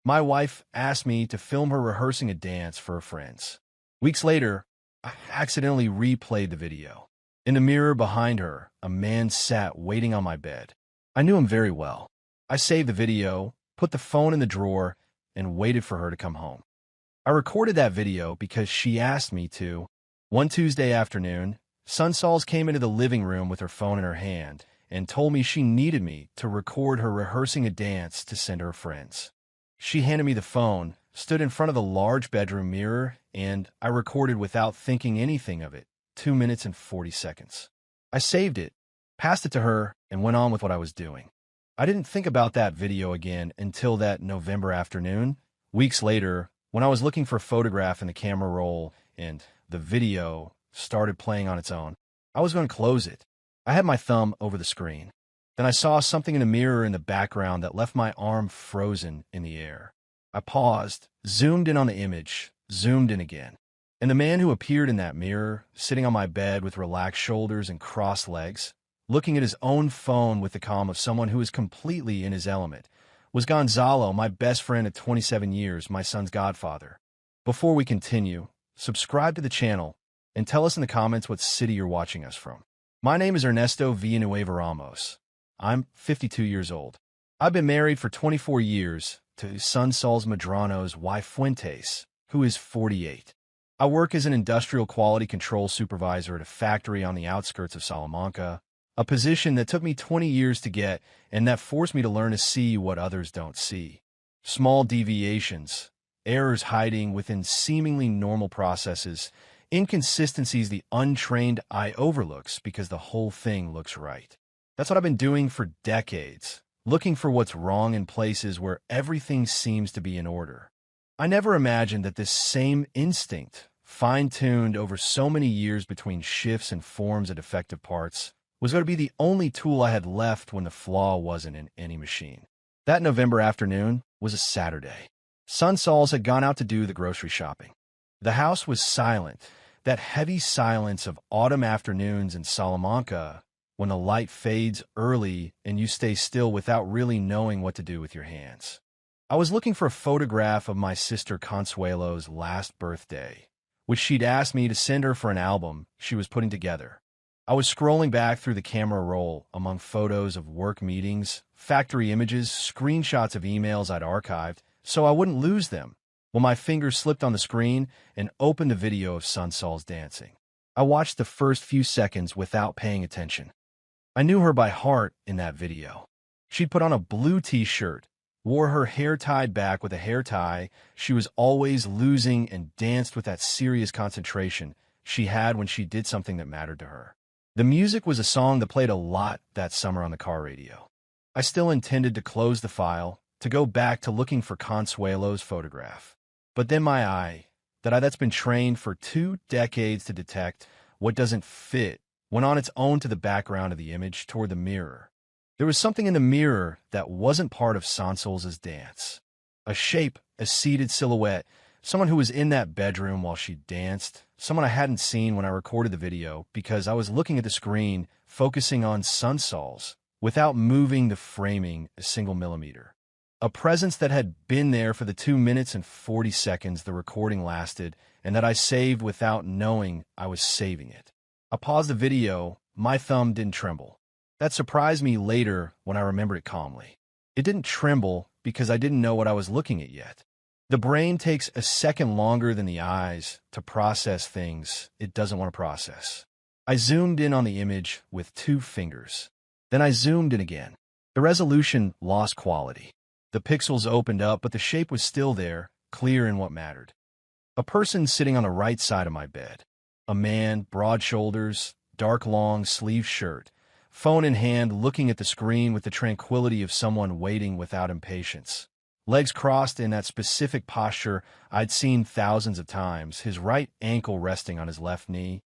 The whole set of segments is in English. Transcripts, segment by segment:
My wife asked me to film her rehearsing a dance for her friends. Weeks later, I accidentally replayed the video. In the mirror behind her, a man sat waiting on my bed. I knew him very well. I saved the video, put the phone in the drawer, and waited for her to come home. I recorded that video because she asked me to. One Tuesday afternoon, Sunsols came into the living room with her phone in her hand and told me she needed me to record her rehearsing a dance to send her friends. She handed me the phone, stood in front of the large bedroom mirror, and I recorded without thinking anything of it, 2 minutes and 40 seconds. I saved it, passed it to her, and went on with what I was doing. I didn't think about that video again until that November afternoon. Weeks later, when I was looking for a photograph in the camera roll and the video started playing on its own, I was going to close it. I had my thumb over the screen. Then I saw something in the mirror in the background that left my arm frozen in the air. I paused, zoomed in on the image, zoomed in again. And the man who appeared in that mirror, sitting on my bed with relaxed shoulders and crossed legs, looking at his own phone with the calm of someone who is completely in his element, was Gonzalo, my best friend of 27 years, my son's godfather. Before we continue, subscribe to the channel and tell us in the comments what city you're watching us from. My name is Ernesto Villanueva Ramos. I'm 52 years old. I've been married for 24 years to Sunsols Medrano's wife Fuentes, who is 48. I work as an industrial quality control supervisor at a factory on the outskirts of Salamanca, a position that took me 20 years to get and that forced me to learn to see what others don't see. Small deviations, errors hiding within seemingly normal processes, inconsistencies the untrained eye overlooks because the whole thing looks right. That's what I've been doing for decades, looking for what's wrong in places where everything seems to be in order. I never imagined that this same instinct, fine-tuned over so many years between shifts and forms of defective parts, was going to be the only tool I had left when the flaw wasn't in any machine. That November afternoon was a Saturday. Sunsols had gone out to do the grocery shopping. The house was silent, that heavy silence of autumn afternoons in Salamanca, when the light fades early and you stay still without really knowing what to do with your hands. I was looking for a photograph of my sister Consuelo's last birthday, which she'd asked me to send her for an album she was putting together. I was scrolling back through the camera roll among photos of work meetings, factory images, screenshots of emails I'd archived, so I wouldn't lose them, when my fingers slipped on the screen and opened a video of Sunsols dancing. I watched the first few seconds without paying attention. I knew her by heart in that video. She'd put on a blue t-shirt, wore her hair tied back with a hair tie she was always losing, and danced with that serious concentration she had when she did something that mattered to her. The music was a song that played a lot that summer on the car radio. I still intended to close the file, to go back to looking for Consuelo's photograph. But then my eye, that's been trained for 2 decades to detect what doesn't fit, went on its own to the background of the image toward the mirror. There was something in the mirror that wasn't part of Sunsols' dance. A shape, a seated silhouette, someone who was in that bedroom while she danced, someone I hadn't seen when I recorded the video because I was looking at the screen, focusing on Sunsols, without moving the framing a single millimeter. A presence that had been there for the 2 minutes and 40 seconds the recording lasted, and that I saved without knowing I was saving it. I paused the video, my thumb didn't tremble. That surprised me later when I remembered it calmly. It didn't tremble because I didn't know what I was looking at yet. The brain takes a second longer than the eyes to process things it doesn't want to process. I zoomed in on the image with 2 fingers. Then I zoomed in again. The resolution lost quality. The pixels opened up, but the shape was still there, clear in what mattered. A person sitting on the right side of my bed. A man, broad shoulders, dark long sleeve shirt, phone in hand, looking at the screen with the tranquility of someone waiting without impatience. Legs crossed in that specific posture I'd seen thousands of times, his right ankle resting on his left knee.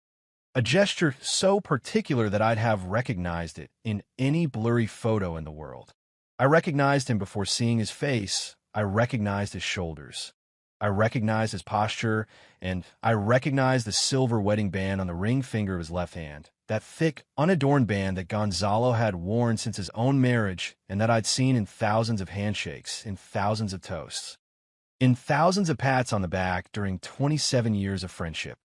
A gesture so particular that I'd have recognized it in any blurry photo in the world. I recognized him before seeing his face. I recognized his shoulders. I recognized his posture, and I recognized the silver wedding band on the ring finger of his left hand, that thick, unadorned band that Gonzalo had worn since his own marriage and that I'd seen in thousands of handshakes, in thousands of toasts. in thousands of pats on the back during 27 years of friendship.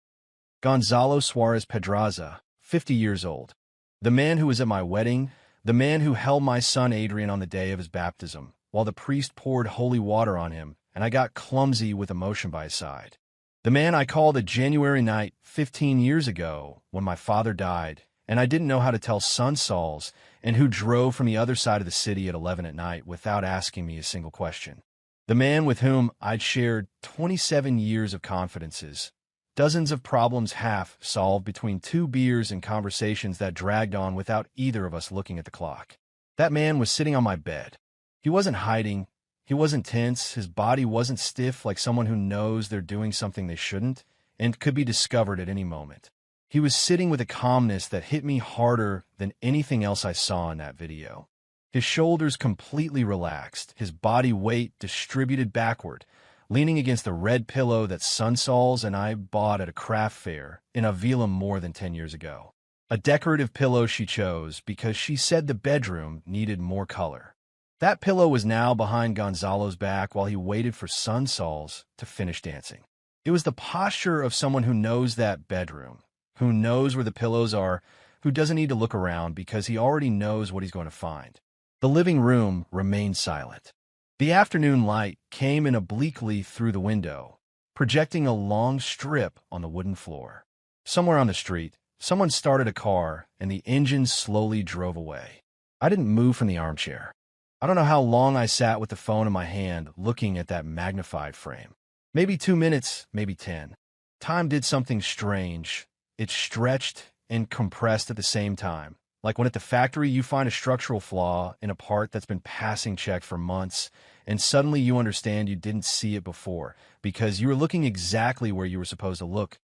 Gonzalo Suarez Pedraza, 50 years old. The man who was at my wedding, the man who held my son Adrian on the day of his baptism, while the priest poured holy water on him, and I got clumsy with emotion by his side. The man I called a January night 15 years ago when my father died, and I didn't know how to tell son Sauls, and who drove from the other side of the city at 11 at night without asking me a single question. The man with whom I'd shared 27 years of confidences, dozens of problems half solved between 2 beers and conversations that dragged on without either of us looking at the clock. That man was sitting on my bed. He wasn't hiding. He wasn't tense. His body wasn't stiff like someone who knows they're doing something they shouldn't and could be discovered at any moment. He was sitting with a calmness that hit me harder than anything else I saw in that video. His shoulders completely relaxed, his body weight distributed backward, leaning against the red pillow that son Sauls and I bought at a craft fair in Avila more than 10 years ago. A decorative pillow she chose because she said the bedroom needed more color. That pillow was now behind Gonzalo's back while he waited for son Sauls to finish dancing. It was the posture of someone who knows that bedroom, who knows where the pillows are, who doesn't need to look around because he already knows what he's going to find. The living room remained silent. The afternoon light came in obliquely through the window, projecting a long strip on the wooden floor. Somewhere on the street, someone started a car, and the engine slowly drove away. I didn't move from the armchair. I don't know how long I sat with the phone in my hand, looking at that magnified frame. Maybe 2 minutes, maybe 10. Time did something strange. It stretched and compressed at the same time. Like when at the factory you find a structural flaw in a part that's been passing check for months, and suddenly you understand you didn't see it before because you were looking exactly where you were supposed to look,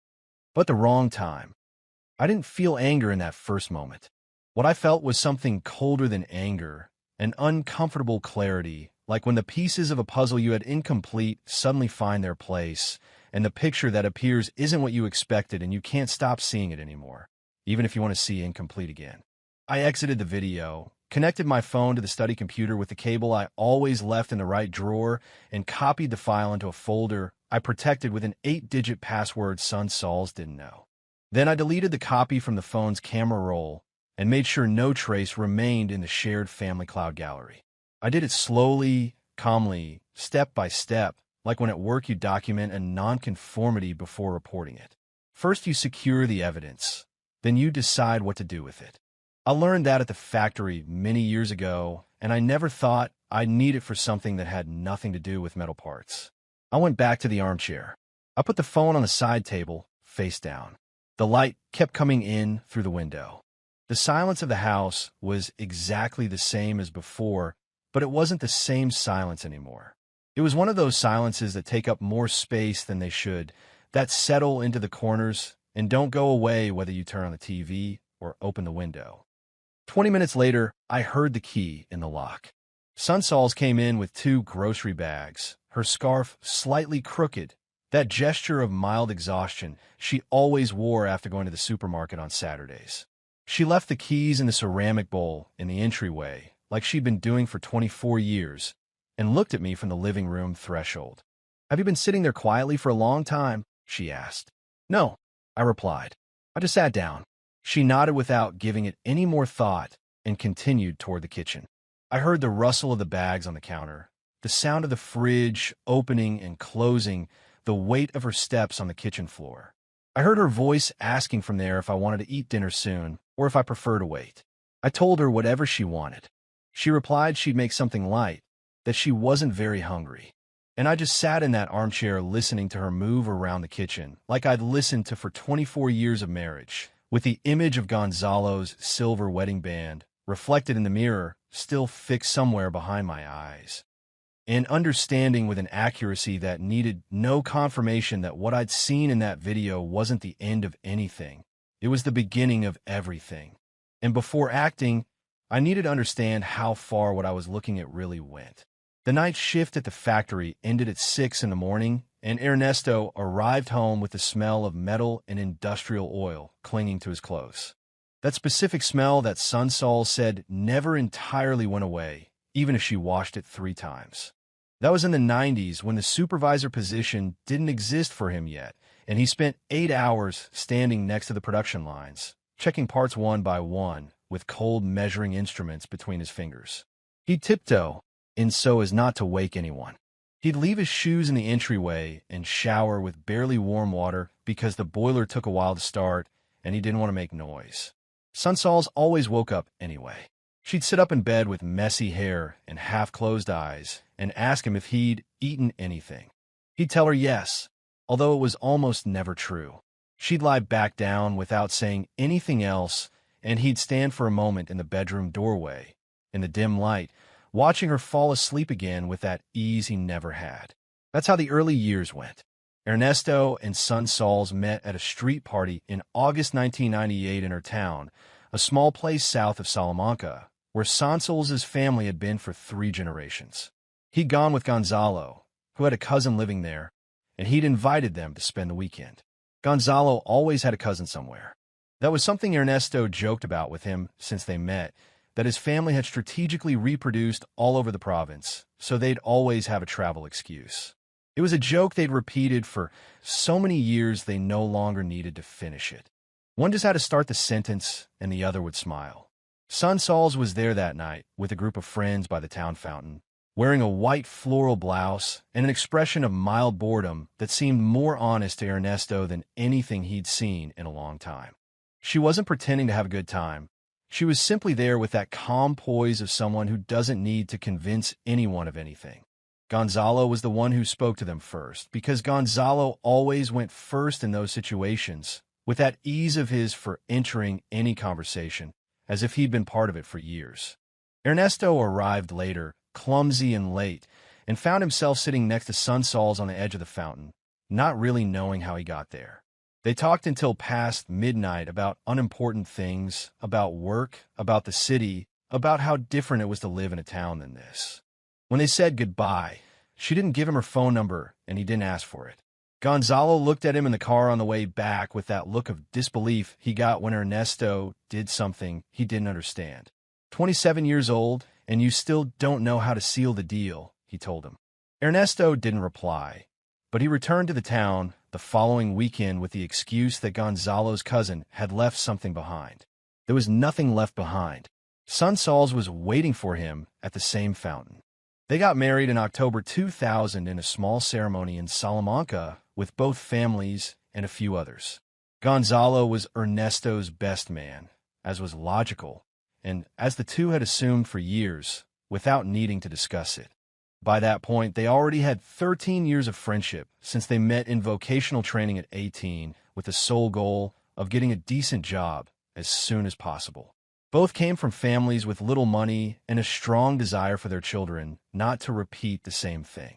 but the wrong time. I didn't feel anger in that first moment. What I felt was something colder than anger, an uncomfortable clarity, like when the pieces of a puzzle you had incomplete suddenly find their place, and the picture that appears isn't what you expected and you can't stop seeing it anymore, even if you want to see incomplete again. I exited the video, connected my phone to the study computer with the cable I always left in the right drawer, and copied the file into a folder I protected with an 8-digit password son Sauls didn't know. Then I deleted the copy from the phone's camera roll and made sure no trace remained in the shared family cloud gallery. I did it slowly, calmly, step by step, like when at work you document a nonconformity before reporting it. First you secure the evidence, then you decide what to do with it. I learned that at the factory many years ago, and I never thought I'd need it for something that had nothing to do with metal parts. I went back to the armchair. I put the phone on the side table, face down. The light kept coming in through the window. The silence of the house was exactly the same as before, but it wasn't the same silence anymore. It was one of those silences that take up more space than they should, that settle into the corners and don't go away whether you turn on the TV or open the window. 20 minutes later, I heard the key in the lock. Son Sauls came in with 2 grocery bags, her scarf slightly crooked, that gesture of mild exhaustion she always wore after going to the supermarket on Saturdays. She left the keys in the ceramic bowl in the entryway, like she'd been doing for 24 years, and looked at me from the living room threshold. "Have you been sitting there quietly for a long time?" she asked. "No," I replied. "I just sat down." She nodded without giving it any more thought and continued toward the kitchen. I heard the rustle of the bags on the counter, the sound of the fridge opening and closing, the weight of her steps on the kitchen floor. I heard her voice asking from there if I wanted to eat dinner soon or if I prefer to wait. I told her whatever she wanted. She replied she'd make something light, that she wasn't very hungry. And I just sat in that armchair listening to her move around the kitchen like I'd listened to for 24 years of marriage, with the image of Gonzalo's silver wedding band reflected in the mirror still fixed somewhere behind my eyes. And understanding with an accuracy that needed no confirmation that what I'd seen in that video wasn't the end of anything. It was the beginning of everything. And before acting, I needed to understand how far what I was looking at really went. The night shift at the factory ended at 6 in the morning, and Ernesto arrived home with the smell of metal and industrial oil clinging to his clothes. That specific smell that son Sauls said never entirely went away, even if she washed it 3 times. That was in the 90s when the supervisor position didn't exist for him yet, and he spent 8 hours standing next to the production lines, checking parts one by one with cold measuring instruments between his fingers. He'd tiptoe in so as not to wake anyone. He'd leave his shoes in the entryway and shower with barely warm water because the boiler took a while to start and he didn't want to make noise. Sunsols always woke up anyway. She'd sit up in bed with messy hair and half-closed eyes and ask him if he'd eaten anything. He'd tell her yes, although it was almost never true. She'd lie back down without saying anything else, and he'd stand for a moment in the bedroom doorway, in the dim light, watching her fall asleep again with that ease he never had. That's how the early years went. Ernesto and Sunsols met at a street party in August 1998 in her town, a small place south of Salamanca, where Sunsols' family had been for 3 generations. He'd gone with Gonzalo, who had a cousin living there, and he'd invited them to spend the weekend. Gonzalo always had a cousin somewhere. That was something Ernesto joked about with him since they met, that his family had strategically reproduced all over the province, so they'd always have a travel excuse. It was a joke they'd repeated for so many years they no longer needed to finish it. One just had to start the sentence, and the other would smile. Sunsols was there that night with a group of friends by the town fountain, wearing a white floral blouse and an expression of mild boredom that seemed more honest to Ernesto than anything he'd seen in a long time. She wasn't pretending to have a good time. She was simply there with that calm poise of someone who doesn't need to convince anyone of anything. Gonzalo was the one who spoke to them first, because Gonzalo always went first in those situations, with that ease of his for entering any conversation, as if he'd been part of it for years. Ernesto arrived later, clumsy and late, and found himself sitting next to Sunsols on the edge of the fountain, not really knowing how he got there. They talked until past midnight about unimportant things, about work, about the city, about how different it was to live in a town than this. When they said goodbye, she didn't give him her phone number, and he didn't ask for it. Gonzalo looked at him in the car on the way back with that look of disbelief he got when Ernesto did something he didn't understand. 27 years old, and you still don't know how to seal the deal, he told him. Ernesto didn't reply, but he returned to the town the following weekend with the excuse that Gonzalo's cousin had left something behind. There was nothing left behind. Sunsols was waiting for him at the same fountain. They got married in October 2000 in a small ceremony in Salamanca with both families and a few others. Gonzalo was Ernesto's best man, as was logical, and as the two had assumed for years, without needing to discuss it. By that point, they already had 13 years of friendship since they met in vocational training at 18 with the sole goal of getting a decent job as soon as possible. Both came from families with little money and a strong desire for their children not to repeat the same thing.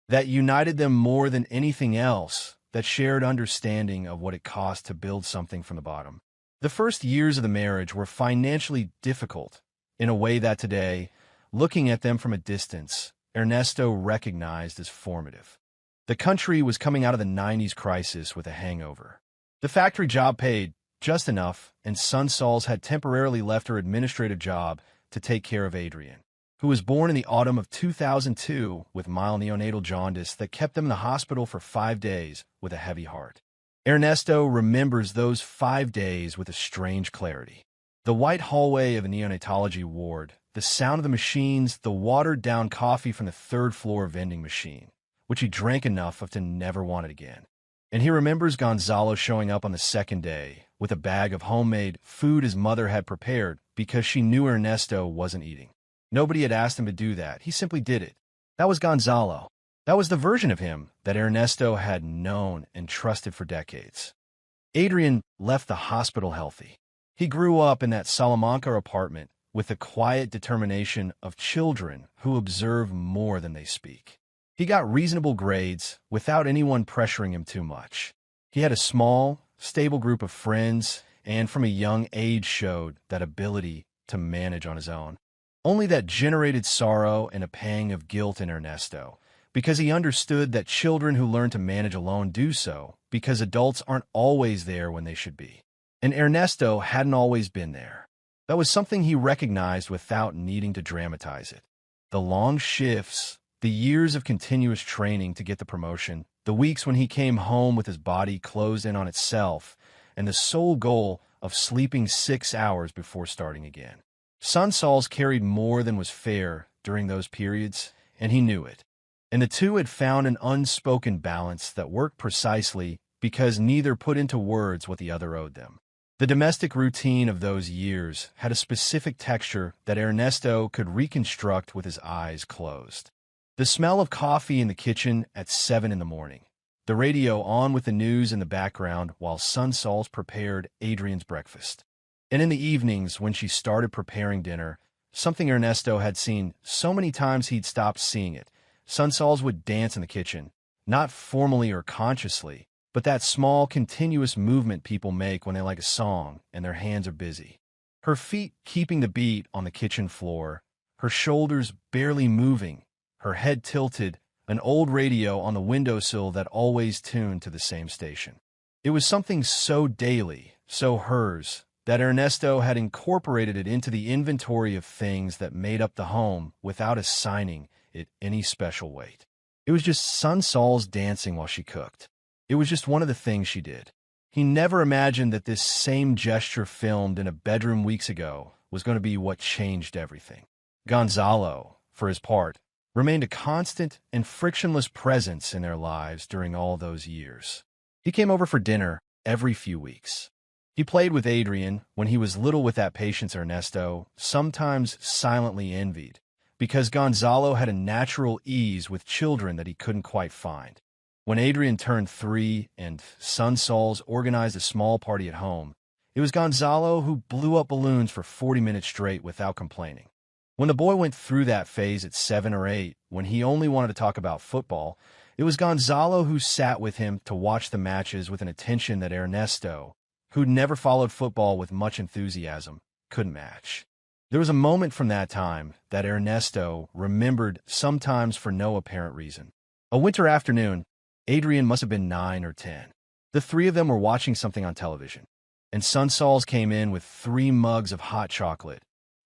That united them more than anything else, that shared understanding of what it cost to build something from the bottom. The first years of the marriage were financially difficult, in a way that today, looking at them from a distance, Ernesto recognized as formative. The country was coming out of the 90s crisis with a hangover. The factory job paid just enough, and Sunsols had temporarily left her administrative job to take care of Adrian, who was born in the autumn of 2002 with mild neonatal jaundice that kept him in the hospital for 5 days with a heavy heart. Ernesto remembers those 5 days with a strange clarity. The white hallway of a neonatology ward, the sound of the machines, the watered-down coffee from the third-floor vending machine, which he drank enough of to never want it again. And he remembers Gonzalo showing up on the second day with a bag of homemade food his mother had prepared because she knew Ernesto wasn't eating. Nobody had asked him to do that. He simply did it. That was Gonzalo. That was the version of him that Ernesto had known and trusted for decades. Adrian left the hospital healthy. He grew up in that Salamanca apartment with the quiet determination of children who observe more than they speak. He got reasonable grades without anyone pressuring him too much. He had a small, stable group of friends, and from a young age showed that ability to manage on his own. Only that generated sorrow and a pang of guilt in Ernesto, because he understood that children who learn to manage alone do so because adults aren't always there when they should be. And Ernesto hadn't always been there. That was something he recognized without needing to dramatize it. The long shifts, The years of continuous training to get the promotion, the weeks when he came home with his body closed in on itself, and the sole goal of sleeping 6 hours before starting again. Sun Tzu's carried more than was fair during those periods, and he knew it. And the two had found an unspoken balance that worked precisely because neither put into words what the other owed them. The domestic routine of those years had a specific texture that Ernesto could reconstruct with his eyes closed. The smell of coffee in the kitchen at 7 in the morning. The radio on with the news in the background while Sun Tzu prepared Adrian's breakfast. And in the evenings when she started preparing dinner, something Ernesto had seen so many times he'd stopped seeing it. Sun Tzu would dance in the kitchen, not formally or consciously, but that small, continuous movement people make when they like a song and their hands are busy. Her feet keeping the beat on the kitchen floor, her shoulders barely moving, her head tilted, an old radio on the windowsill that always tuned to the same station. It was something so daily, so hers, that Ernesto had incorporated it into the inventory of things that made up the home without assigning it any special weight. It was just Sun Tzu's dancing while she cooked. It was just one of the things she did. He never imagined that this same gesture filmed in a bedroom weeks ago was going to be what changed everything. Gonzalo, for his part, remained a constant and frictionless presence in their lives during all those years. He came over for dinner every few weeks. He played with Adrian when he was little with that patience Ernesto sometimes silently envied, because Gonzalo had a natural ease with children that he couldn't quite find. When Adrian turned 3 and Sun Tzu's organized a small party at home, it was Gonzalo who blew up balloons for 40 minutes straight without complaining. When the boy went through that phase at 7 or 8, when he only wanted to talk about football, it was Gonzalo who sat with him to watch the matches with an attention that Ernesto, who'd never followed football with much enthusiasm, couldn't match. There was a moment from that time that Ernesto remembered sometimes for no apparent reason. A winter afternoon, Adrian must have been 9 or 10. The three of them were watching something on television, and Sun Tzu's came in with 3 mugs of hot chocolate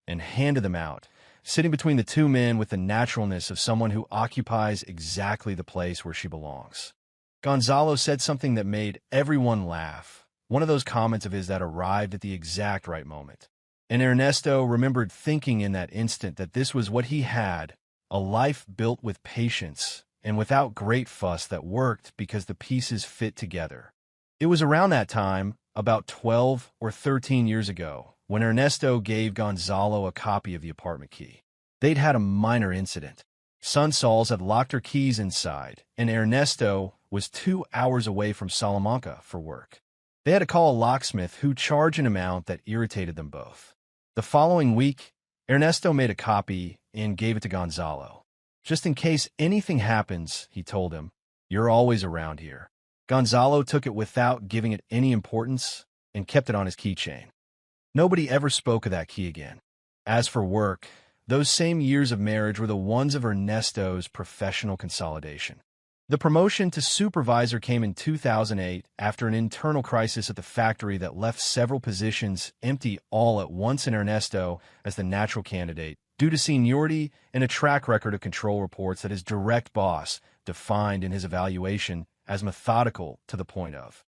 and handed them out, sitting between the two men with the naturalness of someone who occupies exactly the place where she belongs. Gonzalo said something that made everyone laugh, one of those comments of his that arrived at the exact right moment. And Ernesto remembered thinking in that instant that this was what he had, a life built with patience and without great fuss that worked because the pieces fit together. It was around that time, about 12 or 13 years ago, when Ernesto gave Gonzalo a copy of the apartment key. They'd had a minor incident. Sun Tzu's had locked her keys inside, and Ernesto was 2 hours away from Salamanca for work. They had to call a locksmith who charged an amount that irritated them both. The following week, Ernesto made a copy and gave it to Gonzalo. Just in case anything happens, he told him, "You're always around here." Gonzalo took it without giving it any importance and kept it on his keychain. Nobody ever spoke of that key again. As for work, those same years of marriage were the ones of Ernesto's professional consolidation. The promotion to supervisor came in 2008 after an internal crisis at the factory that left several positions empty all at once, and Ernesto as the natural candidate, due to seniority and a track record of control reports that his direct boss defined in his evaluation as methodical to the point of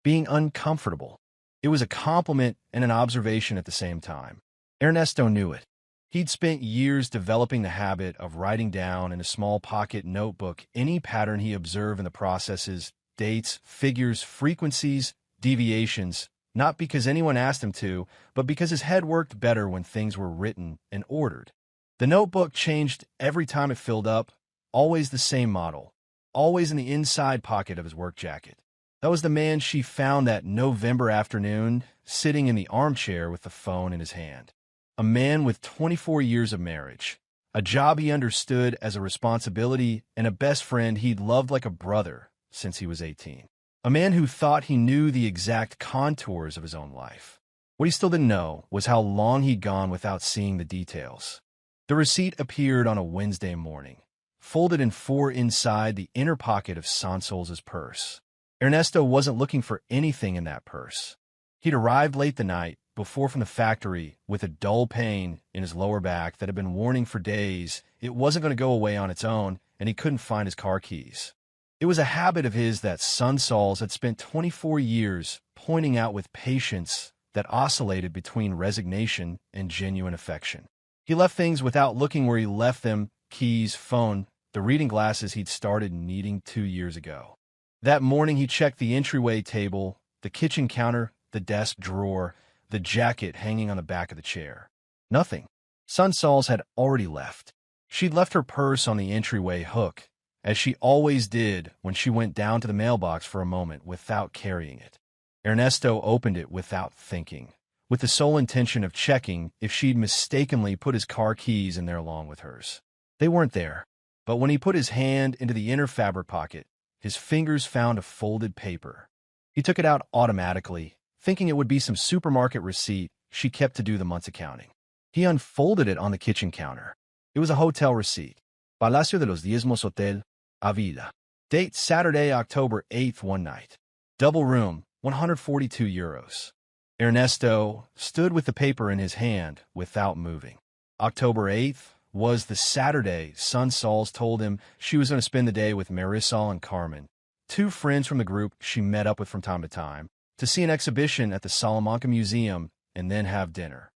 being uncomfortable. It was a compliment and an observation at the same time. Ernesto knew it. He'd spent years developing the habit of writing down in a small pocket notebook any pattern he observed in the processes, dates, figures, frequencies, deviations, not because anyone asked him to, but because his head worked better when things were written and ordered. The notebook changed every time it filled up, always the same model, always in the inside pocket of his work jacket. That was the man she found that November afternoon, sitting in the armchair with the phone in his hand. A man with 24 years of marriage, a job he understood as a responsibility, and a best friend he'd loved like a brother since he was 18. A man who thought he knew the exact contours of his own life. What he still didn't know was how long he'd gone without seeing the details. The receipt appeared on a Wednesday morning, folded in 4 inside the inner pocket of Sun Tzu's purse. Ernesto wasn't looking for anything in that purse. He'd arrived late the night before from the factory with a dull pain in his lower back that had been warning for days it wasn't going to go away on its own, and he couldn't find his car keys. It was a habit of his that son Sauls had spent 24 years pointing out with patience that oscillated between resignation and genuine affection. He left things without looking where he left them: keys, phone, the reading glasses he'd started needing 2 years ago. That morning he checked the entryway table, the kitchen counter, the desk drawer, the jacket hanging on the back of the chair. Nothing. Son Sauls had already left. She'd left her purse on the entryway hook, as she always did when she went down to the mailbox for a moment without carrying it. Ernesto opened it without thinking, with the sole intention of checking if she'd mistakenly put his car keys in there along with hers. They weren't there, but when he put his hand into the inner fabric pocket, his fingers found a folded paper. He took it out automatically, thinking it would be some supermarket receipt she kept to do the month's accounting. He unfolded it on the kitchen counter. It was a hotel receipt. Palacio de los Diezmos Hotel, Avila. Date Saturday, October 8th, one night. Double room, 142 euros. Ernesto stood with the paper in his hand without moving. October 8th was the Saturday son Sauls told him she was going to spend the day with Marisol and Carmen, two friends from the group she met up with from time to time, to see an exhibition at the Salamanca Museum and then have dinner.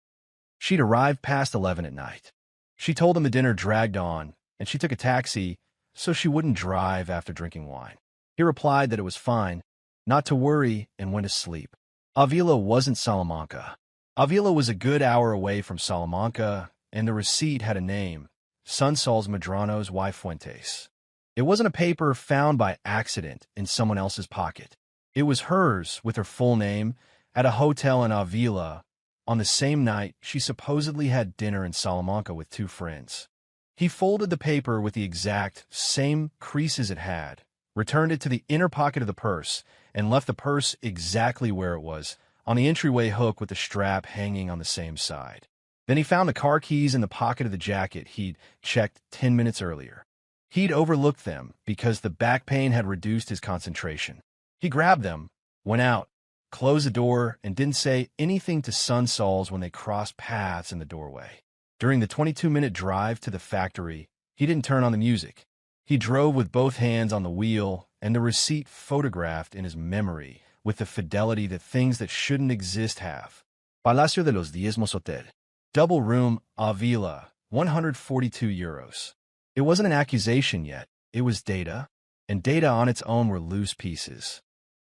She'd arrived past 11 at night. She told him the dinner dragged on, and she took a taxi so she wouldn't drive after drinking wine. He replied that it was fine, not to worry, and went to sleep. Avila wasn't Salamanca. Avila was a good hour away from Salamanca, and the receipt had a name: Son Sauls Medrano's y Fuentes. It wasn't a paper found by accident in someone else's pocket. It was hers, with her full name, at a hotel in Avila on the same night she supposedly had dinner in Salamanca with two friends. He folded the paper with the exact same creases it had, returned it to the inner pocket of the purse, and left the purse exactly where it was, on the entryway hook with the strap hanging on the same side. Then he found the car keys in the pocket of the jacket he'd checked 10 minutes earlier. He'd overlooked them because the back pain had reduced his concentration. He grabbed them, went out, closed the door, and didn't say anything to son Sauls when they crossed paths in the doorway. During the 22-minute drive to the factory, he didn't turn on the music. He drove with both hands on the wheel, and the receipt photographed in his memory with the fidelity that things that shouldn't exist have. Palacio de los Diezmos Hotel. Double room, Avila, 142 euros. It wasn't an accusation yet. It was data, and data on its own were loose pieces.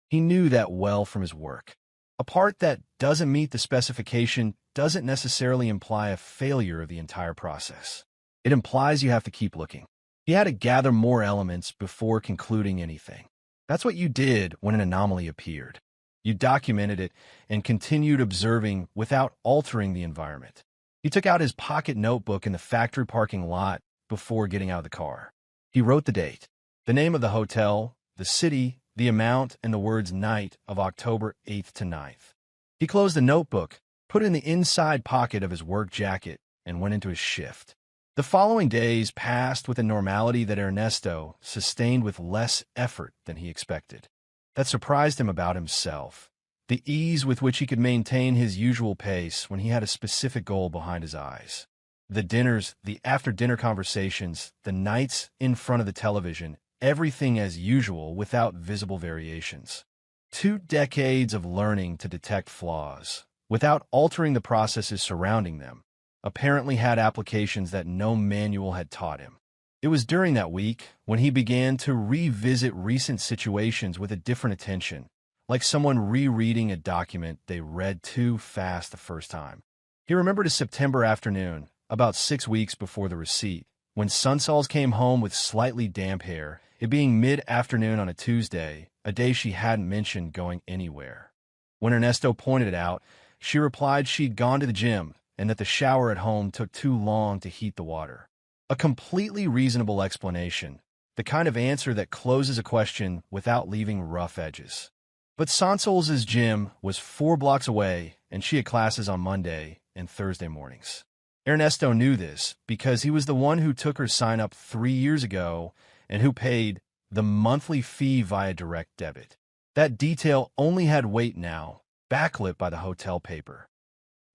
He knew that well from his work. A part that doesn't meet the specification doesn't necessarily imply a failure of the entire process. It implies you have to keep looking. He had to gather more elements before concluding anything. That's what you did when an anomaly appeared. You documented it and continued observing without altering the environment. He took out his pocket notebook in the factory parking lot before getting out of the car. He wrote the date, the name of the hotel, the city, the amount, and the words night of October 8th to 9th. He closed the notebook, put it in the inside pocket of his work jacket, and went into his shift. The following days passed with a normality that Ernesto sustained with less effort than he expected. That surprised him about himself, the ease with which he could maintain his usual pace when he had a specific goal behind his eyes. The dinners, the after-dinner conversations, the nights in front of the television, everything as usual without visible variations. 2 decades of learning to detect flaws, without altering the processes surrounding them, apparently had applications that no manual had taught him. It was during that week when he began to revisit recent situations with a different attention, like someone rereading a document they read too fast the first time. He remembered a September afternoon, about 6 weeks before the receipt, when son Sauls came home with slightly damp hair, it being mid-afternoon on a Tuesday, a day she hadn't mentioned going anywhere. When Ernesto pointed it out, she replied she'd gone to the gym and that the shower at home took too long to heat the water. A completely reasonable explanation, the kind of answer that closes a question without leaving rough edges. But son Sauls' gym was 4 blocks away, and she had classes on Monday and Thursday mornings. Ernesto knew this because he was the one who took her sign up 3 years ago and who paid the monthly fee via direct debit. That detail only had weight now, backlit by the hotel paper.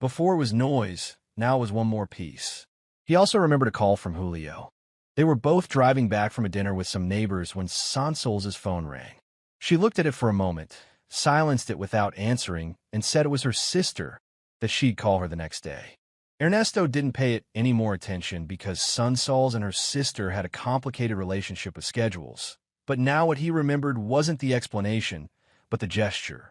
Before it was noise, now it was one more piece. He also remembered a call from Julio. They were both driving back from a dinner with some neighbors when Sansol's phone rang. She looked at it for a moment, silenced it without answering, and said it was her sister, that she'd call her the next day. Ernesto didn't pay it any more attention because Sansol's and her sister had a complicated relationship with schedules. But now what he remembered wasn't the explanation, but the gesture.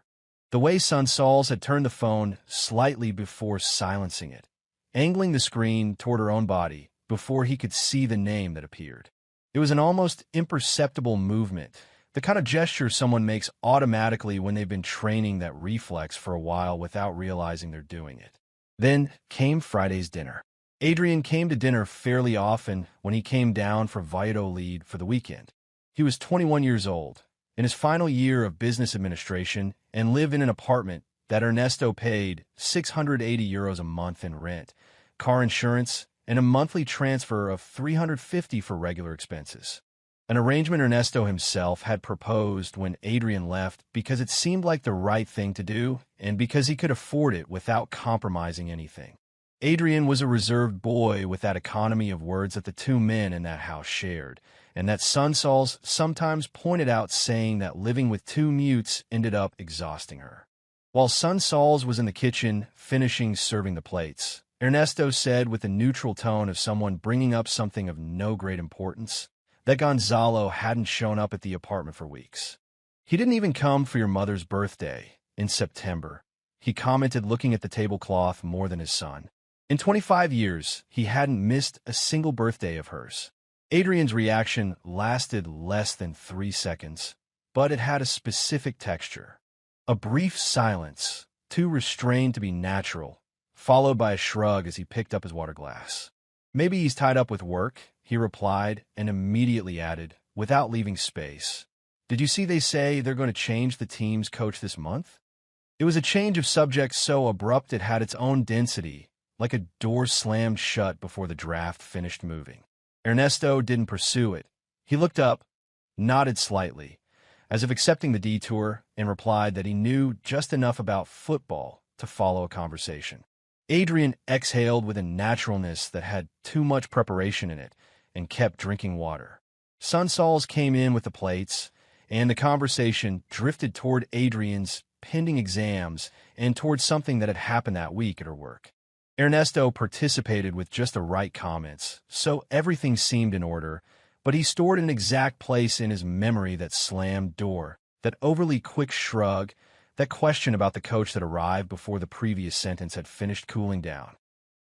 The way Sansol's had turned the phone slightly before silencing it, angling the screen toward her own body before he could see the name that appeared. It was an almost imperceptible movement, the kind of gesture someone makes automatically when they've been training that reflex for a while without realizing they're doing it. Then came Friday's dinner. Adrian came to dinner fairly often when he came down for Valladolid for the weekend. He was 21 years old, in his final year of business administration, and lived in an apartment that Ernesto paid €680 a month in rent, car insurance, and a monthly transfer of $350 for regular expenses. An arrangement Ernesto himself had proposed when Adrian left because it seemed like the right thing to do and because he could afford it without compromising anything. Adrian was a reserved boy with that economy of words that the two men in that house shared, and that Sansol's sometimes pointed out, saying that living with two mutes ended up exhausting her. While Sansol's was in the kitchen finishing serving the plates, Ernesto said with a neutral tone of someone bringing up something of no great importance, that Gonzalo hadn't shown up at the apartment for weeks. "He didn't even come for your mother's birthday in September," he commented, looking at the tablecloth more than his son. In 25 years, he hadn't missed a single birthday of hers. Adrian's reaction lasted less than 3 seconds, but it had a specific texture. A brief silence, too restrained to be natural, followed by a shrug as he picked up his water glass. "Maybe he's tied up with work," he replied, and immediately added, without leaving space, "Did you see they say they're going to change the team's coach this month?" It was a change of subject so abrupt it had its own density, like a door slammed shut before the draft finished moving. Ernesto didn't pursue it. He looked up, nodded slightly, as if accepting the detour, and replied that he knew just enough about football to follow a conversation. Adrian exhaled with a naturalness that had too much preparation in it and kept drinking water. Sansol's came in with the plates, and the conversation drifted toward Adrian's pending exams and toward something that had happened that week at her work. Ernesto participated with just the right comments, so everything seemed in order, but he stored an exact place in his memory that slammed door, that overly quick shrug, that question about the coach that arrived before the previous sentence had finished cooling down.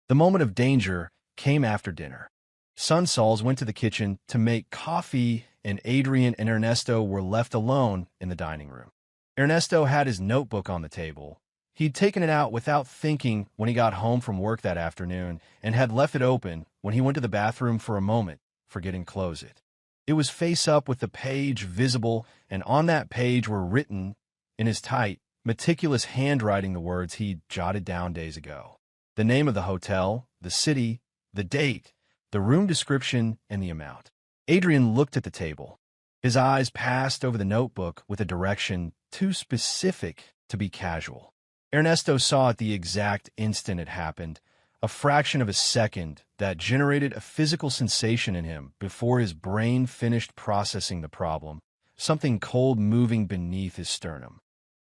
The moment of danger came after dinner. Sansol's went to the kitchen to make coffee, and Adrian and Ernesto were left alone in the dining room. Ernesto had his notebook on the table. He'd taken it out without thinking when he got home from work that afternoon and had left it open when he went to the bathroom for a moment, forgetting to close it. It was face up with the page visible, and on that page were written, in his tight, meticulous handwriting, the words he'd jotted down days ago. The name of the hotel, the city, the date, the room description, and the amount. Adrian looked at the table. His eyes passed over the notebook with a direction too specific to be casual. Ernesto saw at the exact instant it happened, a fraction of a second that generated a physical sensation in him before his brain finished processing the problem, something cold moving beneath his sternum.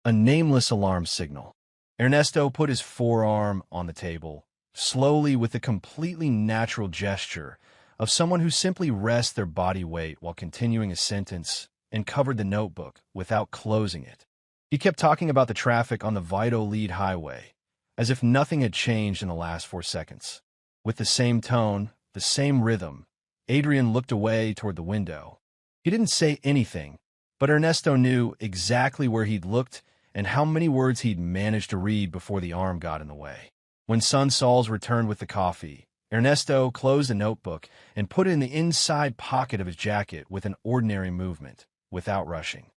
A nameless alarm signal. Ernesto put his forearm on the table, slowly, with a completely natural gesture of someone who simply rests their body weight while continuing a sentence, and covered the notebook without closing it. He kept talking about the traffic on the Valladolid highway, as if nothing had changed in the last 4 seconds. With the same tone, the same rhythm, Adrian looked away toward the window. He didn't say anything, but Ernesto knew exactly where he'd looked and how many words he'd managed to read before the arm got in the way. When Sansol's returned with the coffee, Ernesto closed the notebook and put it in the inside pocket of his jacket with an ordinary movement, without rushing.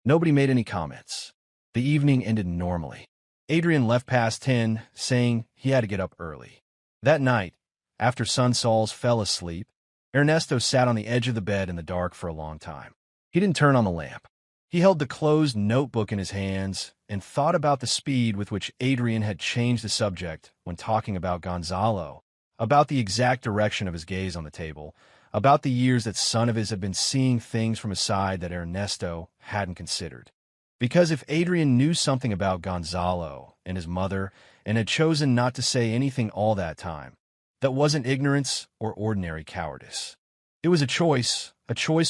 Nobody made any comments. The evening ended normally. Adrian left past 10, saying he had to get up early. That night, after Sansol's fell asleep, Ernesto sat on the edge of the bed in the dark for a long time. He didn't turn on the lamp. He held the closed notebook in his hands, and thought about the speed with which Adrian had changed the subject when talking about Gonzalo, about the exact direction of his gaze on the table, about the years that son of his had been seeing things from a side that Ernesto hadn't considered. Because if Adrian knew something about Gonzalo and his mother and had chosen not to say anything all that time, that wasn't ignorance or ordinary cowardice. It was a choice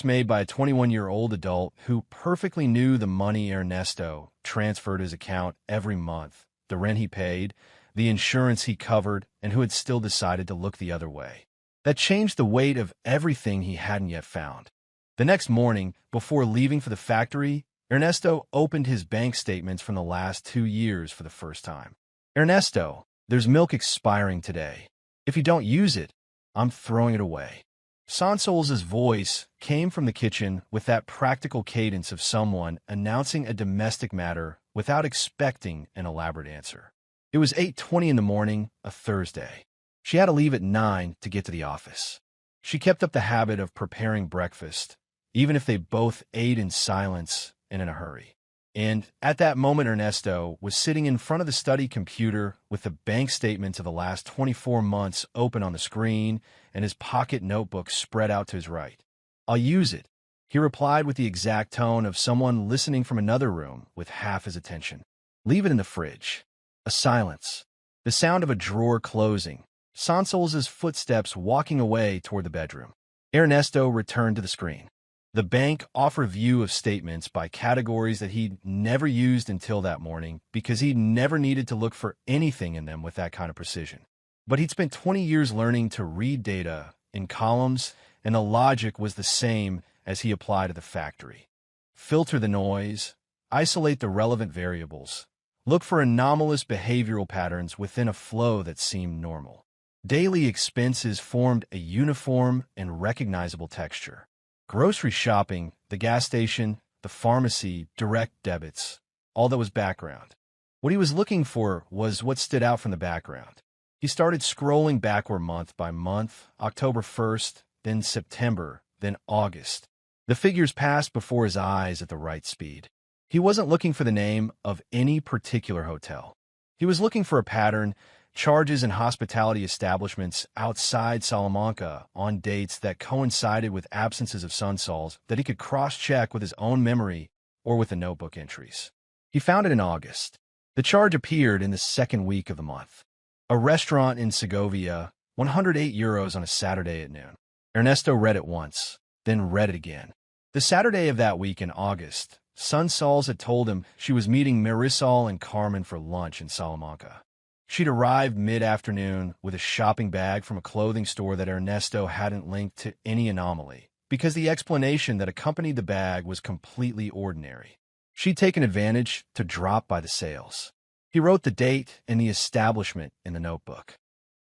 made by a 21-year-old adult who perfectly knew the money Ernesto transferred his account every month, the rent he paid, the insurance he covered, and who had still decided to look the other way. That changed the weight of everything he hadn't yet found. The next morning, before leaving for the factory, Ernesto opened his bank statements from the last 2 years for the first time. Ernesto, there's milk expiring today. If you don't use it, I'm throwing it away. Sonsol's voice came from the kitchen with that practical cadence of someone announcing a domestic matter without expecting an elaborate answer. It was 8:20 in the morning, a Thursday. She had to leave at 9 to get to the office. She kept up the habit of preparing breakfast, even if they both ate in silence and in a hurry. And at that moment, Ernesto was sitting in front of the study computer with the bank statements of the last 24 months open on the screen and his pocket notebook spread out to his right. I'll use it, he replied with the exact tone of someone listening from another room with half his attention. Leave it in the fridge. A silence. The sound of a drawer closing. Sonsol's footsteps walking away toward the bedroom. Ernesto returned to the screen. The bank offered view of statements by categories that he'd never used until that morning because he'd never needed to look for anything in them with that kind of precision. But he'd spent 20 years learning to read data in columns, and the logic was the same as he applied at the factory. Filter the noise, isolate the relevant variables, look for anomalous behavioral patterns within a flow that seemed normal. Daily expenses formed a uniform and recognizable texture. Grocery shopping, the gas station, the pharmacy, direct debits, all that was background. What he was looking for was what stood out from the background. He started scrolling backward month by month, October 1st, then September, then August. The figures passed before his eyes at the right speed. He wasn't looking for the name of any particular hotel. He was looking for a pattern, charges in hospitality establishments outside Salamanca on dates that coincided with absences of Sonsol's that he could cross-check with his own memory or with the notebook entries. He found it in August. The charge appeared in the second week of the month. A restaurant in Segovia, 108 euros on a Saturday at noon. Ernesto read it once, then read it again. The Saturday of that week in August, Sonsol's had told him she was meeting Marisol and Carmen for lunch in Salamanca. She'd arrived mid-afternoon with a shopping bag from a clothing store that Ernesto hadn't linked to any anomaly, because the explanation that accompanied the bag was completely ordinary. She'd taken advantage to drop by the sales. He wrote the date and the establishment in the notebook.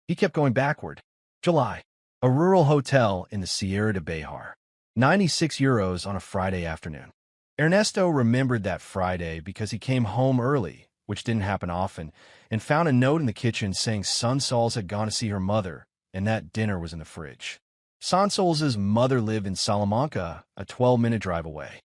He kept going backward. July. A rural hotel in the Sierra de Bejar. 96 euros on a Friday afternoon. Ernesto remembered that Friday because he came home early, which didn't happen often, and found a note in the kitchen saying Sonsol's had gone to see her mother, and that dinner was in the fridge. Sonsol's mother lived in Salamanca, a 12-minute drive away.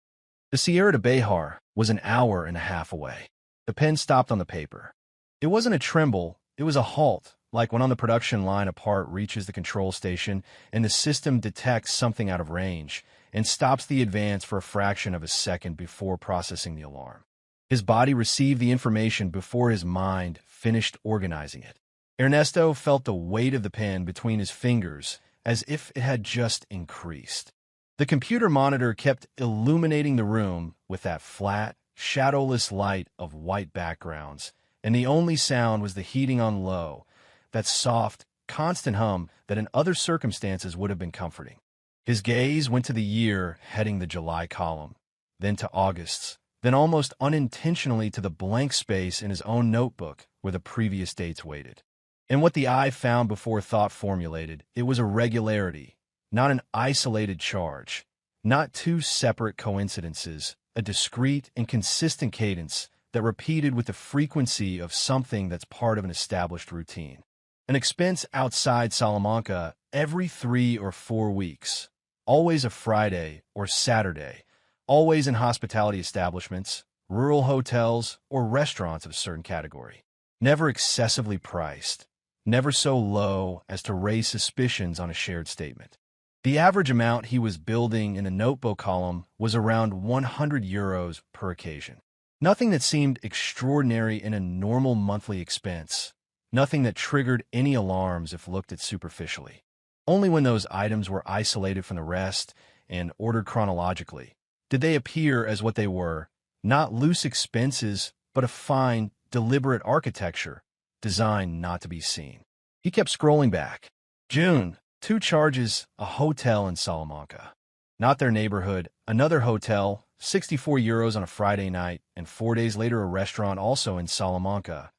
The Sierra de Bejar was an hour and a half away. The pen stopped on the paper. It wasn't a tremble, it was a halt, like when on the production line a part reaches the control station and the system detects something out of range and stops the advance for a fraction of a second before processing the alarm. His body received the information before his mind finished organizing it. Ernesto felt the weight of the pen between his fingers as if it had just increased. The computer monitor kept illuminating the room with that flat, shadowless light of white backgrounds, and the only sound was the heating on low, that soft, constant hum that in other circumstances would have been comforting. His gaze went to the year heading the July column, then to August's, then almost unintentionally to the blank space in his own notebook where the previous dates waited. And what the eye found before thought formulated, it was a regularity, not an isolated charge, not two separate coincidences, a discrete and consistent cadence that repeated with the frequency of something that's part of an established routine. An expense outside Salamanca every 3 or 4 weeks, always a Friday or Saturday, always in hospitality establishments, rural hotels, or restaurants of a certain category. Never excessively priced, never so low as to raise suspicions on a shared statement. The average amount he was building in the notebook column was around €100 per occasion. Nothing that seemed extraordinary in a normal monthly expense, nothing that triggered any alarms if looked at superficially. Only when those items were isolated from the rest and ordered chronologically did they appear as what they were, not loose expenses, but a fine, deliberate architecture designed not to be seen. He kept scrolling back. June, 2 charges, a hotel in Salamanca. Not their neighborhood, another hotel, €64 on a Friday night, and 4 days later a restaurant also in Salamanca,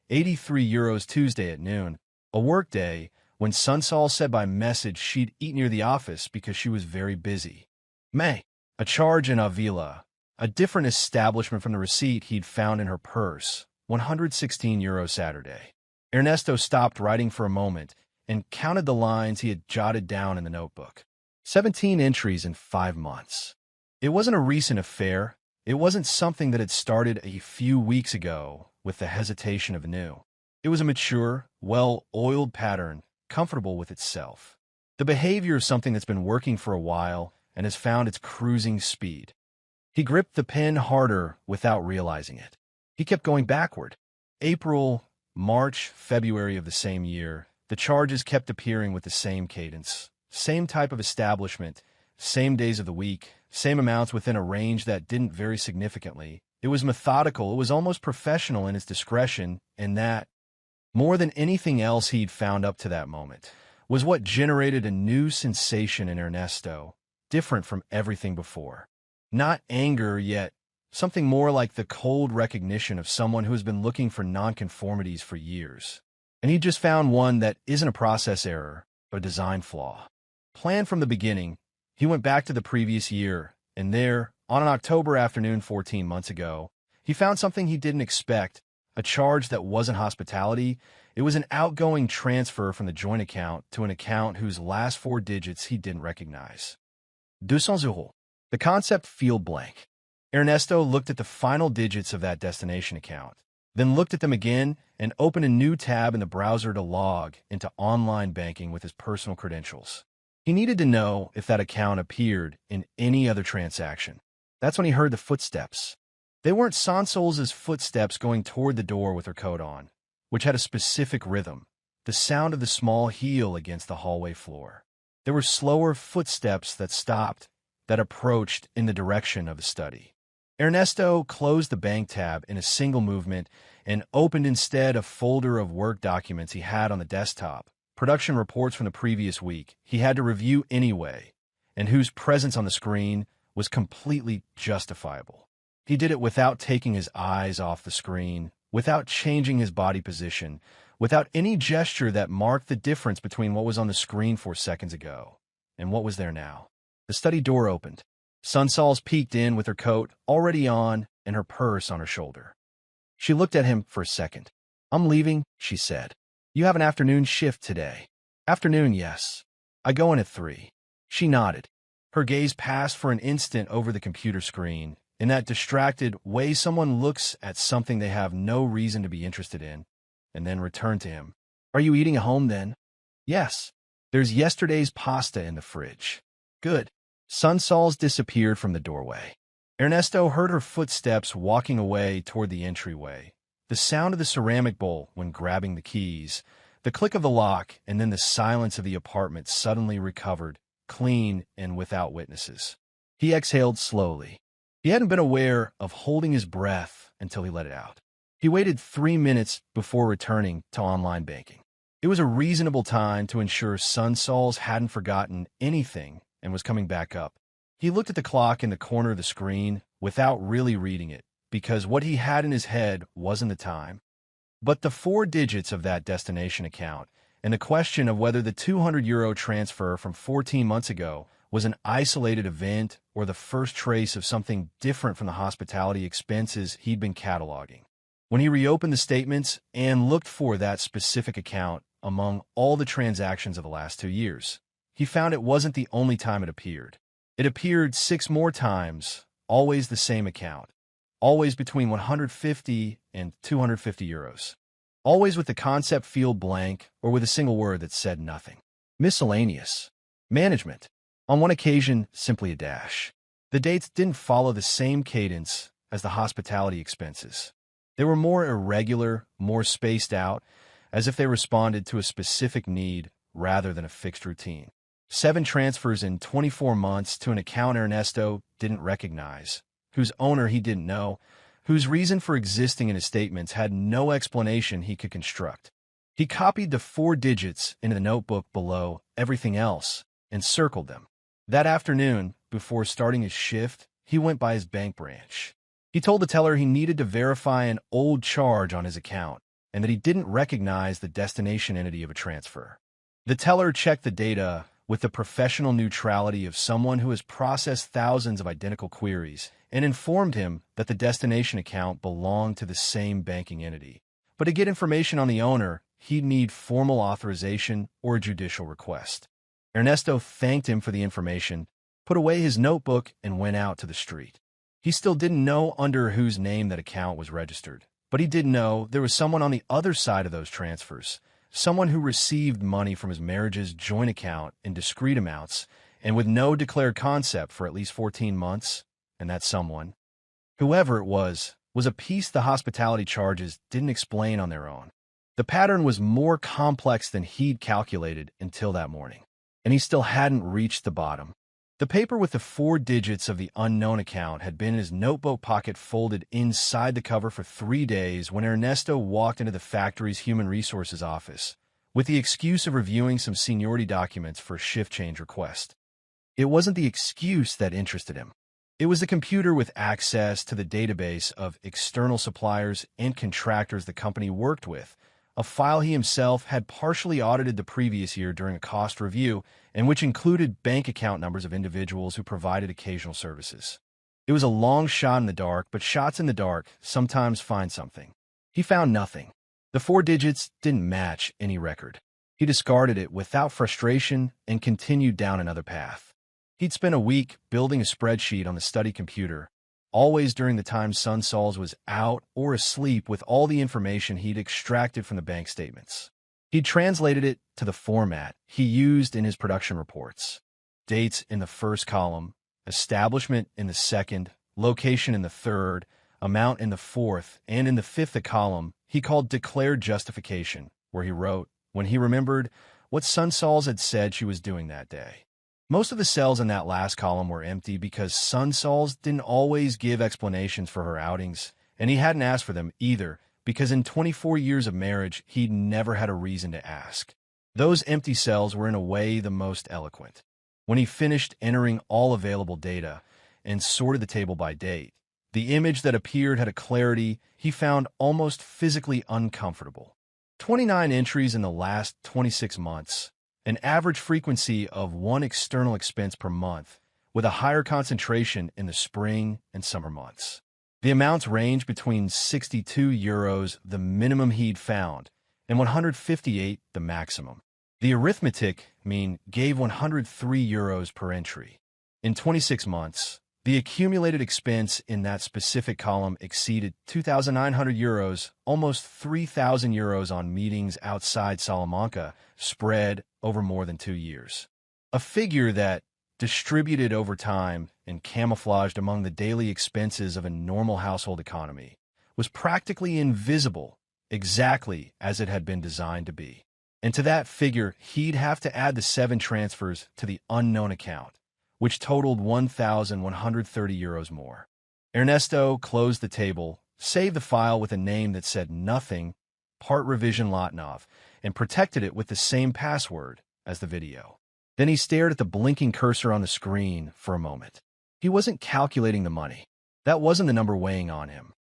€83 Tuesday at noon, a workday when Sunsol said by message she'd eat near the office because she was very busy. May, a charge in Avila, a different establishment from the receipt he'd found in her purse, €116 Saturday. Ernesto stopped writing for a moment and counted the lines he had jotted down in the notebook. 17 entries in 5 months. It wasn't a recent affair. It wasn't something that had started a few weeks ago with the hesitation of new. It was a mature, well-oiled pattern, comfortable with itself. The behavior of something that's been working for a while and has found its cruising speed. He gripped the pen harder without realizing it. He kept going backward. April, March, February of the same year, the charges kept appearing with the same cadence, same type of establishment, same days of the week, same amounts within a range that didn't vary significantly. It was methodical, it was almost professional in its discretion, and that, more than anything else he'd found up to that moment, was what generated a new sensation in Ernesto, different from everything before. Not anger, yet something more like the cold recognition of someone who has been looking for nonconformities for years. And he'd just found one that isn't a process error, but a design flaw. Planned from the beginning, he went back to the previous year, and there, on an October afternoon 14 months ago, he found something he didn't expect, a charge that wasn't hospitality. It was an outgoing transfer from the joint account to an account whose last 4 digits he didn't recognize. 200 euros. The concept field blank. Ernesto looked at the final digits of that destination account, then looked at them again and opened a new tab in the browser to log into online banking with his personal credentials. He needed to know if that account appeared in any other transaction. That's when he heard the footsteps. They weren't Sansol's footsteps going toward the door with her coat on, which had a specific rhythm, the sound of the small heel against the hallway floor. There were slower footsteps that stopped, that approached in the direction of the study. Ernesto closed the bank tab in a single movement and opened instead a folder of work documents he had on the desktop, production reports from the previous week he had to review anyway, and whose presence on the screen was completely justifiable. He did it without taking his eyes off the screen, without changing his body position, without any gesture that marked the difference between what was on the screen 4 seconds ago and what was there now. The study door opened. Sunsols peeked in with her coat already on and her purse on her shoulder. She looked at him for a second. "I'm leaving," she said. "You have an afternoon shift today." "Afternoon, yes. I go in at 3. She nodded. Her gaze passed for an instant over the computer screen, in that distracted way someone looks at something they have no reason to be interested in, and then returned to him. "Are you eating at home then?" "Yes. There's yesterday's pasta in the fridge." "Good." Sunsols disappeared from the doorway. Ernesto heard her footsteps walking away toward the entryway, the sound of the ceramic bowl when grabbing the keys, the click of the lock, and then the silence of the apartment suddenly recovered, clean and without witnesses. He exhaled slowly. He hadn't been aware of holding his breath until he let it out. He waited 3 minutes before returning to online banking. It was a reasonable time to ensure Sunsols hadn't forgotten anything and was coming back up. He looked at the clock in the corner of the screen without really reading it, because what he had in his head wasn't the time, but the 4 digits of that destination account, and the question of whether the €200 transfer from 14 months ago was an isolated event or the first trace of something different from the hospitality expenses he'd been cataloging. When he reopened the statements and looked for that specific account among all the transactions of the last 2 years, he found it wasn't the only time it appeared. It appeared 6 more times, always the same account. always between 150 and 250 euros. Always with the concept field blank or with a single word that said nothing. Miscellaneous. Management. On one occasion, simply a dash. The dates didn't follow the same cadence as the hospitality expenses. They were more irregular, more spaced out, as if they responded to a specific need rather than a fixed routine. 7 transfers in 24 months to an account Ernesto didn't recognize, whose owner he didn't know, whose reason for existing in his statements had no explanation he could construct. He copied the 4 digits into the notebook below everything else and circled them. That afternoon, before starting his shift, he went by his bank branch. He told the teller he needed to verify an old charge on his account and that he didn't recognize the destination entity of a transfer. The teller checked the data with the professional neutrality of someone who has processed thousands of identical queries and informed him that the destination account belonged to the same banking entity. But to get information on the owner, he'd need formal authorization or a judicial request. Ernesto thanked him for the information, put away his notebook, and went out to the street. He still didn't know under whose name that account was registered, but he did know there was someone on the other side of those transfers, someone who received money from his marriage's joint account in discrete amounts and with no declared concept for at least 14 months, and that someone, whoever it was a piece the hospitality charges didn't explain on their own. The pattern was more complex than he'd calculated until that morning, and he still hadn't reached the bottom. The paper with the 4 digits of the unknown account had been in his notebook pocket folded inside the cover for 3 days when Ernesto walked into the factory's human resources office with the excuse of reviewing some seniority documents for a shift change request. It wasn't the excuse that interested him. It was the computer with access to the database of external suppliers and contractors the company worked with, a file he himself had partially audited the previous year during a cost review, and which included bank account numbers of individuals who provided occasional services. It was a long shot in the dark, but shots in the dark sometimes find something. He found nothing. The 4 digits didn't match any record. He discarded it without frustration and continued down another path. He'd spent a week building a spreadsheet on the study computer, always during the time Sunsols was out or asleep, with all the information he'd extracted from the bank statements. He'd translated it to the format he used in his production reports. Dates in the first column, establishment in the second, location in the third, amount in the fourth, and in the fifth column he called declared justification, where he wrote, when he remembered, what Sunsols had said she was doing that day. Most of the cells in that last column were empty because Sunsols didn't always give explanations for her outings, and he hadn't asked for them either, because in 24 years of marriage, he'd never had a reason to ask. Those empty cells were in a way the most eloquent. When he finished entering all available data and sorted the table by date, the image that appeared had a clarity he found almost physically uncomfortable. 29 entries in the last 26 months, an average frequency of 1 external expense per month, with a higher concentration in the spring and summer months. The amounts ranged between 62 euros, the minimum he'd found, and 158, the maximum. The arithmetic mean gave 103 euros per entry. In 26 months, the accumulated expense in that specific column exceeded 2,900 euros, almost 3,000 euros on meetings outside Salamanca, spread over more than 2 years. A figure that, distributed over time and camouflaged among the daily expenses of a normal household economy, was practically invisible, exactly as it had been designed to be. And to that figure, he'd have to add the 7 transfers to the unknown account, which totaled 1,130 euros more. Ernesto closed the table, saved the file with a name that said nothing, part revision Lotnov, and protected it with the same password as the video. Then he stared at the blinking cursor on the screen for a moment. He wasn't calculating the money. That wasn't the number weighing on him.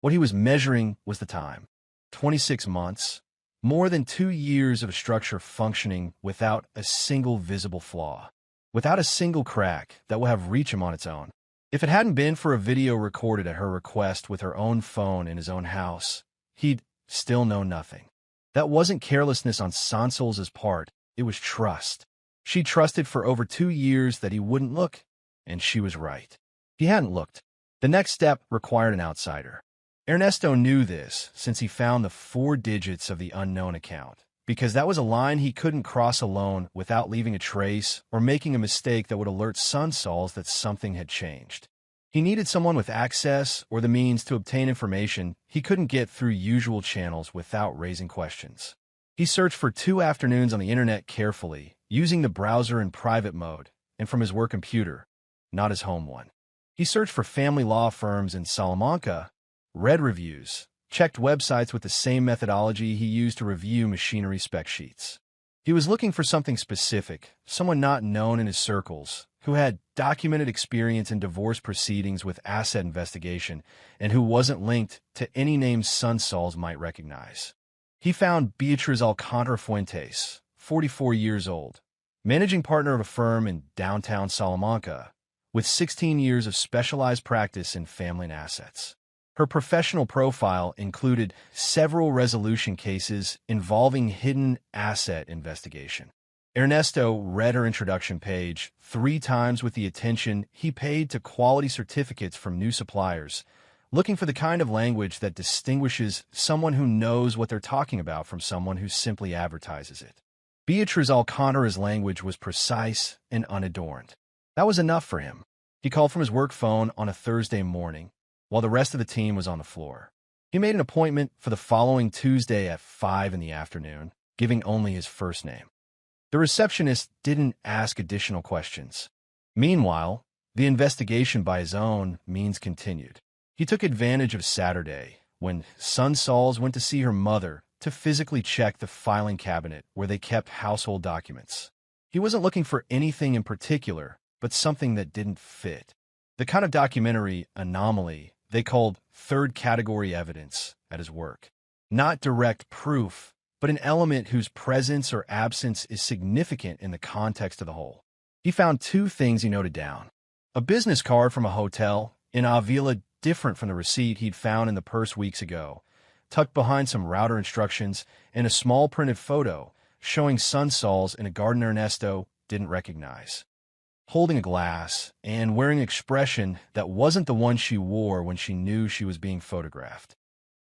What he was measuring was the time. 26 months, more than 2 years of a structure functioning without a single visible flaw, without a single crack that will have reach him on its own. If it hadn't been for a video recorded at her request with her own phone in his own house, he'd still know nothing. That wasn't carelessness on Sansol's part, it was trust. She trusted for over 2 years that he wouldn't look, and she was right. He hadn't looked. The next step required an outsider. Ernesto knew this since he found the 4 digits of the unknown account, because that was a line he couldn't cross alone without leaving a trace or making a mistake that would alert Sunsols that something had changed. He needed someone with access or the means to obtain information he couldn't get through usual channels without raising questions. He searched for 2 afternoons on the internet carefully, using the browser in private mode and from his work computer, not his home one. He searched for family law firms in Salamanca, read reviews, checked websites with the same methodology he used to review machinery spec sheets. He was looking for something specific, someone not known in his circles, who had documented experience in divorce proceedings with asset investigation, and who wasn't linked to any name Sunsols might recognize. He found Beatriz Alcantara Fuentes, 44 years old, managing partner of a firm in downtown Salamanca, with 16 years of specialized practice in family and assets. Her professional profile included several resolution cases involving hidden asset investigation. Ernesto read her introduction page 3 times with the attention he paid to quality certificates from new suppliers, looking for the kind of language that distinguishes someone who knows what they're talking about from someone who simply advertises it. Beatriz Alcantara's language was precise and unadorned. That was enough for him. He called from his work phone on a Thursday morning, while the rest of the team was on the floor. He made an appointment for the following Tuesday at 5 in the afternoon, giving only his first name. The receptionist didn't ask additional questions. Meanwhile, the investigation by his own means continued. He took advantage of Saturday, when Sunsols went to see her mother, to physically check the filing cabinet where they kept household documents. He wasn't looking for anything in particular, but something that didn't fit. The kind of documentary anomaly they called third-category evidence at his work. Not direct proof, but an element whose presence or absence is significant in the context of the whole. He found 2 things he noted down. A business card from a hotel in Avila different from the receipt he'd found in the purse weeks ago, tucked behind some router instructions, and a small printed photo showing Sunsols in a garden Ernesto didn't recognize, holding a glass and wearing an expression that wasn't the one she wore when she knew she was being photographed.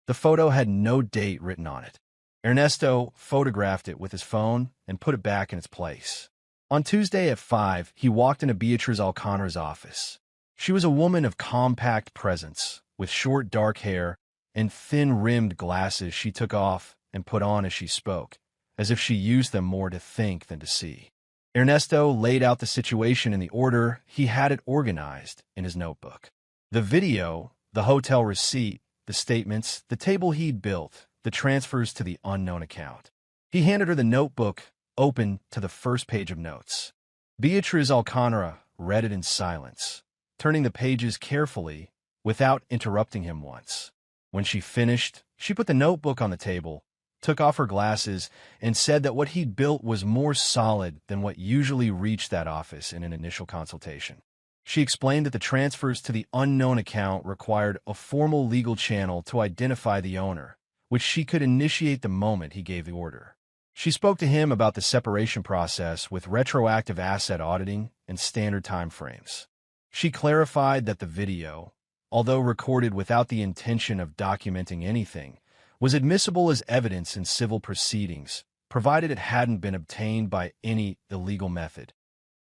The photo had no date written on it. Ernesto photographed it with his phone and put it back in its place. On Tuesday at 5, he walked into Beatriz Alcantara's office. She was a woman of compact presence, with short dark hair and thin-rimmed glasses she took off and put on as she spoke, as if she used them more to think than to see. Ernesto laid out the situation in the order he had it organized in his notebook. The video, the hotel receipt, the statements, the table he'd built, the transfers to the unknown account. He handed her the notebook, open to the first page of notes. Beatriz Alcantara read it in silence, turning the pages carefully without interrupting him once. When she finished, she put the notebook on the table, took off her glasses, and said that what he'd built was more solid than what usually reached that office in an initial consultation. She explained that the transfers to the unknown account required a formal legal channel to identify the owner, which she could initiate the moment he gave the order. She spoke to him about the separation process with retroactive asset auditing and standard time frames. She clarified that the video, although recorded without the intention of documenting anything, was admissible as evidence in civil proceedings, provided it hadn't been obtained by any illegal method,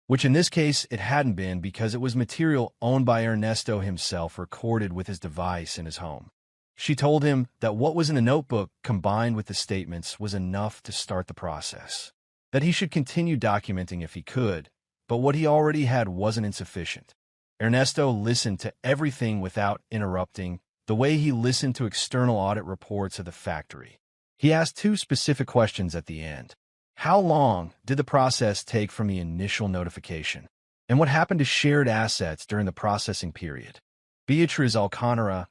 which in this case it hadn't been because it was material owned by Ernesto himself recorded with his device in his home. She told him that what was in the notebook combined with the statements was enough to start the process, that he should continue documenting if he could, but what he already had wasn't insufficient. Ernesto listened to everything without interrupting, the way he listened to external audit reports of the factory. He asked 2 specific questions at the end. How long did the process take from the initial notification? And what happened to shared assets during the processing period? Beatriz Alcantara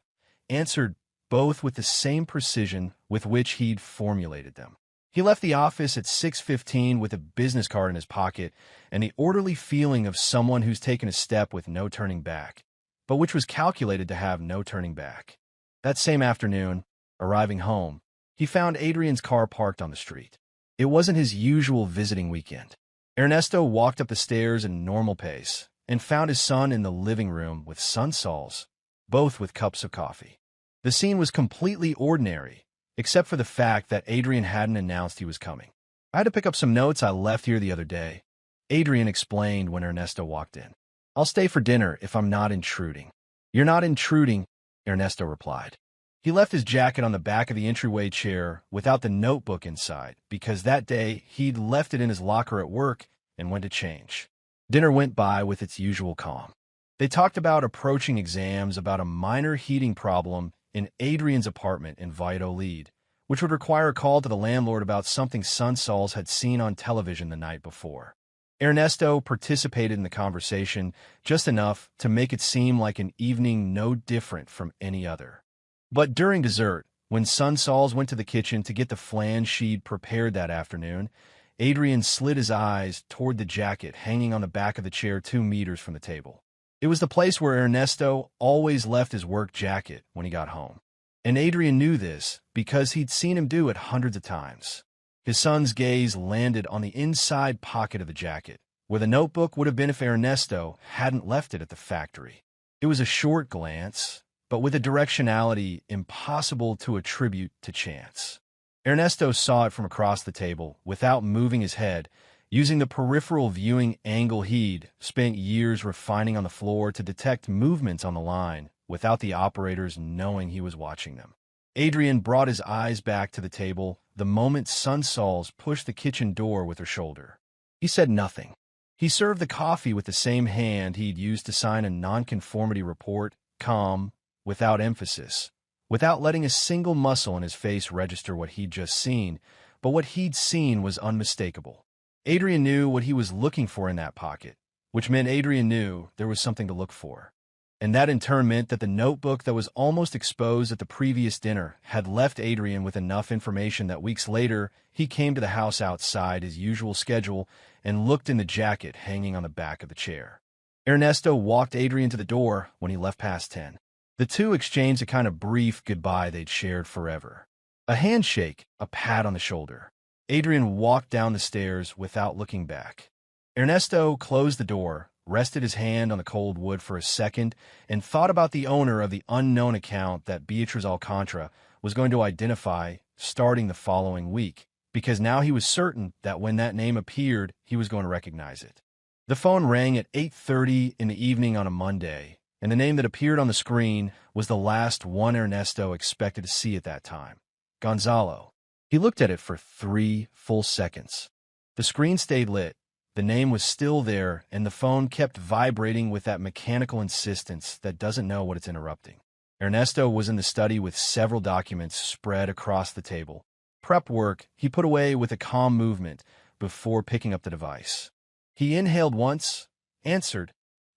answered both with the same precision with which he'd formulated them. He left the office at 6:15 with a business card in his pocket and the orderly feeling of someone who's taken a step with no turning back, but which was calculated to have no turning back. That same afternoon, arriving home, he found Adrian's car parked on the street. It wasn't his usual visiting weekend. Ernesto walked up the stairs in normal pace and found his son in the living room with Sunsols, both with cups of coffee. The scene was completely ordinary, except for the fact that Adrian hadn't announced he was coming. "I had to pick up some notes I left here the other day," Adrian explained when Ernesto walked in. "I'll stay for dinner if I'm not intruding." "You're not intruding," Ernesto replied. He left his jacket on the back of the entryway chair without the notebook inside because that day he'd left it in his locker at work and went to change. Dinner went by with its usual calm. They talked about approaching exams, about a minor heating problem in Adrian's apartment in Valladolid, which would require a call to the landlord about something Sunsols had seen on television the night before. Ernesto participated in the conversation just enough to make it seem like an evening no different from any other. But during dessert, when Sunsols went to the kitchen to get the flan she'd prepared that afternoon, Adrian slid his eyes toward the jacket hanging on the back of the chair 2 meters from the table. It was the place where Ernesto always left his work jacket when he got home. And Adrian knew this because he'd seen him do it hundreds of times. His son's gaze landed on the inside pocket of the jacket, where the notebook would have been if Ernesto hadn't left it at the factory. It was a short glance, but with a directionality impossible to attribute to chance. Ernesto saw it from across the table without moving his head, using the peripheral viewing angle he'd spent years refining on the floor to detect movements on the line without the operators knowing he was watching them. Adrian brought his eyes back to the table the moment Sunsols pushed the kitchen door with her shoulder. He said nothing. He served the coffee with the same hand he'd used to sign a nonconformity report, calm, without emphasis, without letting a single muscle in his face register what he'd just seen, but what he'd seen was unmistakable. Adrian knew what he was looking for in that pocket, which meant Adrian knew there was something to look for. And that in turn meant that the notebook that was almost exposed at the previous dinner had left Adrian with enough information that weeks later he came to the house outside his usual schedule and looked in the jacket hanging on the back of the chair. Ernesto walked Adrian to the door when he left past 10. The two exchanged a kind of brief goodbye they'd shared forever. A handshake, a pat on the shoulder. Adrian walked down the stairs without looking back. Ernesto closed the door, rested his hand on the cold wood for a second, and thought about the owner of the unknown account that Beatriz Alcantara was going to identify starting the following week, because now he was certain that when that name appeared, he was going to recognize it. The phone rang at 8:30 in the evening on a Monday, and the name that appeared on the screen was the last one Ernesto expected to see at that time, Gonzalo. He looked at it for 3 full seconds. The screen stayed lit, the name was still there, and the phone kept vibrating with that mechanical insistence that doesn't know what it's interrupting. Ernesto was in the study with several documents spread across the table. Prep work he put away with a calm movement before picking up the device. He inhaled once, answered,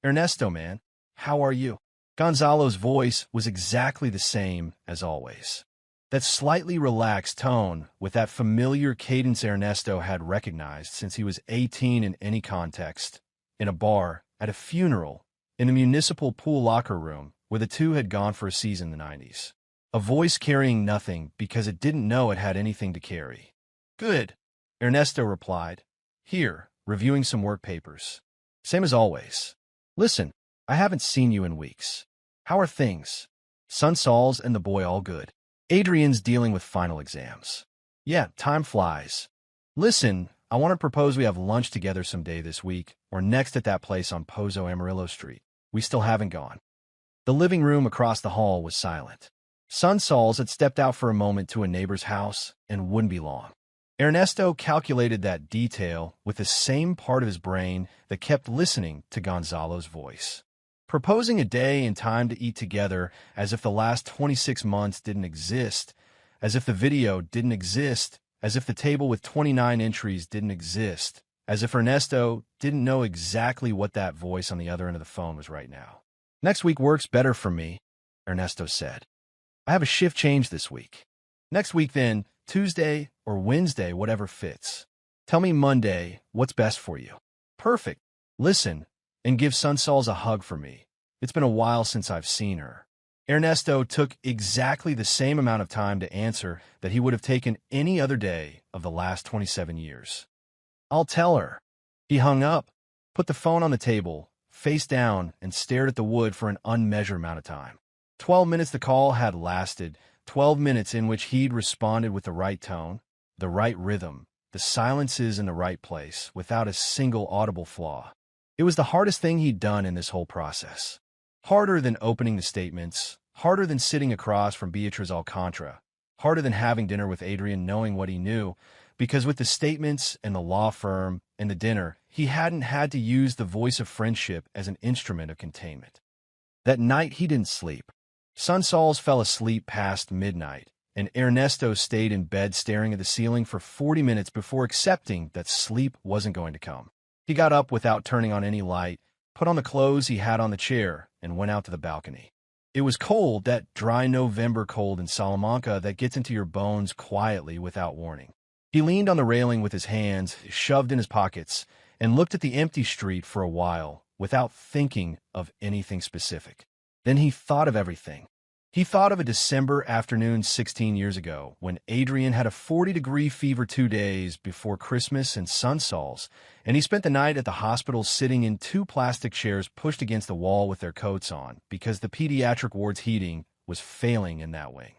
"Ernesto, man, how are you?" Gonzalo's voice was exactly the same as always. That slightly relaxed tone with that familiar cadence Ernesto had recognized since he was 18 in any context, in a bar, at a funeral, in the municipal pool locker room where the two had gone for a season in the 90s. A voice carrying nothing because it didn't know it had anything to carry. "Good," Ernesto replied. "Here, reviewing some work papers. Same as always. Listen, I haven't seen you in weeks. How are things? Sunsols and the boy all good? Adrian's dealing with final exams. Yeah, time flies. Listen, I want to propose we have lunch together someday this week, or next at that place on Pozo Amarillo Street. We still haven't gone." The living room across the hall was silent. Sunsols had stepped out for a moment to a neighbor's house and wouldn't be long. Ernesto calculated that detail with the same part of his brain that kept listening to Gonzalo's voice. Proposing a day and time to eat together as if the last 26 months didn't exist, as if the video didn't exist, as if the table with 29 entries didn't exist, as if Ernesto didn't know exactly what that voice on the other end of the phone was right now. "Next week works better for me," Ernesto said. "I have a shift change this week. Next week then, Tuesday or Wednesday, whatever fits. Tell me Monday what's best for you." "Perfect. Listen, and give Sunsols a hug for me. It's been a while since I've seen her." Ernesto took exactly the same amount of time to answer that he would have taken any other day of the last 27 years. "I'll tell her." He hung up, put the phone on the table, face down, and stared at the wood for an unmeasured amount of time. 12 minutes the call had lasted, 12 minutes in which he'd responded with the right tone, the right rhythm, the silences in the right place, without a single audible flaw. It was the hardest thing he'd done in this whole process. Harder than opening the statements, harder than sitting across from Beatriz Alcantara, harder than having dinner with Adrian knowing what he knew, because with the statements and the law firm and the dinner, he hadn't had to use the voice of friendship as an instrument of containment. That night he didn't sleep. Sonsoles fell asleep past midnight, and Ernesto stayed in bed staring at the ceiling for 40 minutes before accepting that sleep wasn't going to come. He got up without turning on any light, put on the clothes he had on the chair, and went out to the balcony. It was cold, that dry November cold in Salamanca that gets into your bones quietly without warning. He leaned on the railing with his hands shoved in his pockets and looked at the empty street for a while without thinking of anything specific. Then he thought of everything. He thought of a December afternoon 16 years ago when Adrian had a 40-degree fever 2 days before Christmas in Sonsoles, and he spent the night at the hospital sitting in 2 plastic chairs pushed against the wall with their coats on because the pediatric ward's heating was failing in that wing.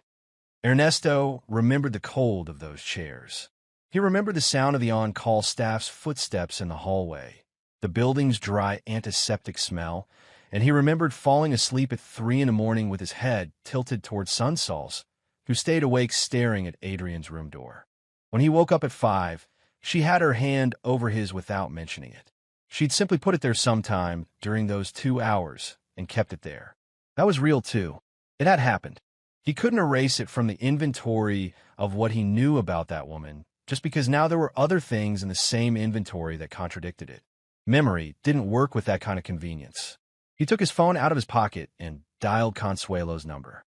Ernesto remembered the cold of those chairs. He remembered the sound of the on-call staff's footsteps in the hallway, the building's dry antiseptic smell, and he remembered falling asleep at 3 in the morning with his head tilted towards Sonsoles, who stayed awake staring at Adrian's room door. When he woke up at 5, she had her hand over his without mentioning it. She'd simply put it there sometime during those 2 hours and kept it there. That was real, too. It had happened. He couldn't erase it from the inventory of what he knew about that woman, just because now there were other things in the same inventory that contradicted it. Memory didn't work with that kind of convenience. He took his phone out of his pocket and dialed Consuelo's number.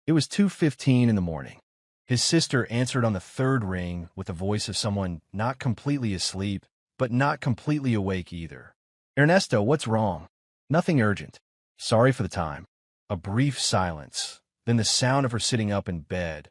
It was 2:15 in the morning. His sister answered on the 3rd ring with the voice of someone not completely asleep, but not completely awake either. "Ernesto, what's wrong?" "Nothing urgent. Sorry for the time." A brief silence, then the sound of her sitting up in bed,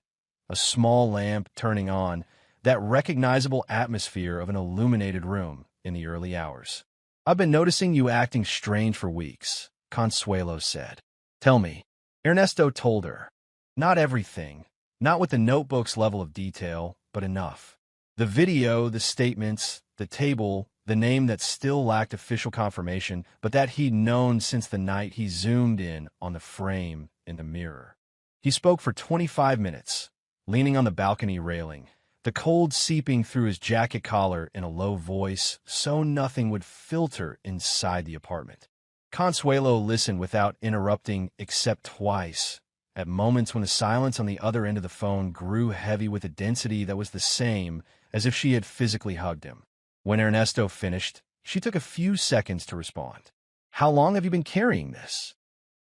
a small lamp turning on, that recognizable atmosphere of an illuminated room in the early hours. "I've been noticing you acting strange for weeks," Consuelo said. "Tell me." Ernesto told her. Not everything, not with the notebook's level of detail, but enough. The video, the statements, the table, the name that still lacked official confirmation, but that he'd known since the night he zoomed in on the frame in the mirror. He spoke for 25 minutes, leaning on the balcony railing, the cold seeping through his jacket collar in a low voice so nothing would filter inside the apartment. Consuelo listened without interrupting except twice, at moments when the silence on the other end of the phone grew heavy with a density that was the same as if she had physically hugged him. When Ernesto finished, she took a few seconds to respond. "How long have you been carrying this?"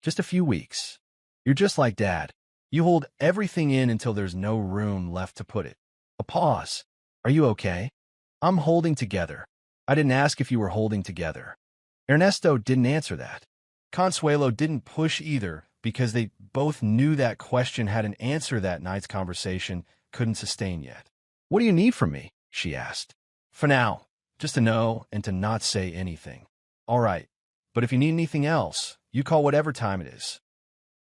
"Just a few weeks." "You're just like Dad. You hold everything in until there's no room left to put it." A pause. "Are you okay?" "I'm holding together." "I didn't ask if you were holding together." Ernesto didn't answer that. Consuelo didn't push either, because they both knew that question had an answer that night's conversation couldn't sustain yet. "What do you need from me?" she asked. "For now, just to know and to not say anything." "All right, but if you need anything else, you call whatever time it is."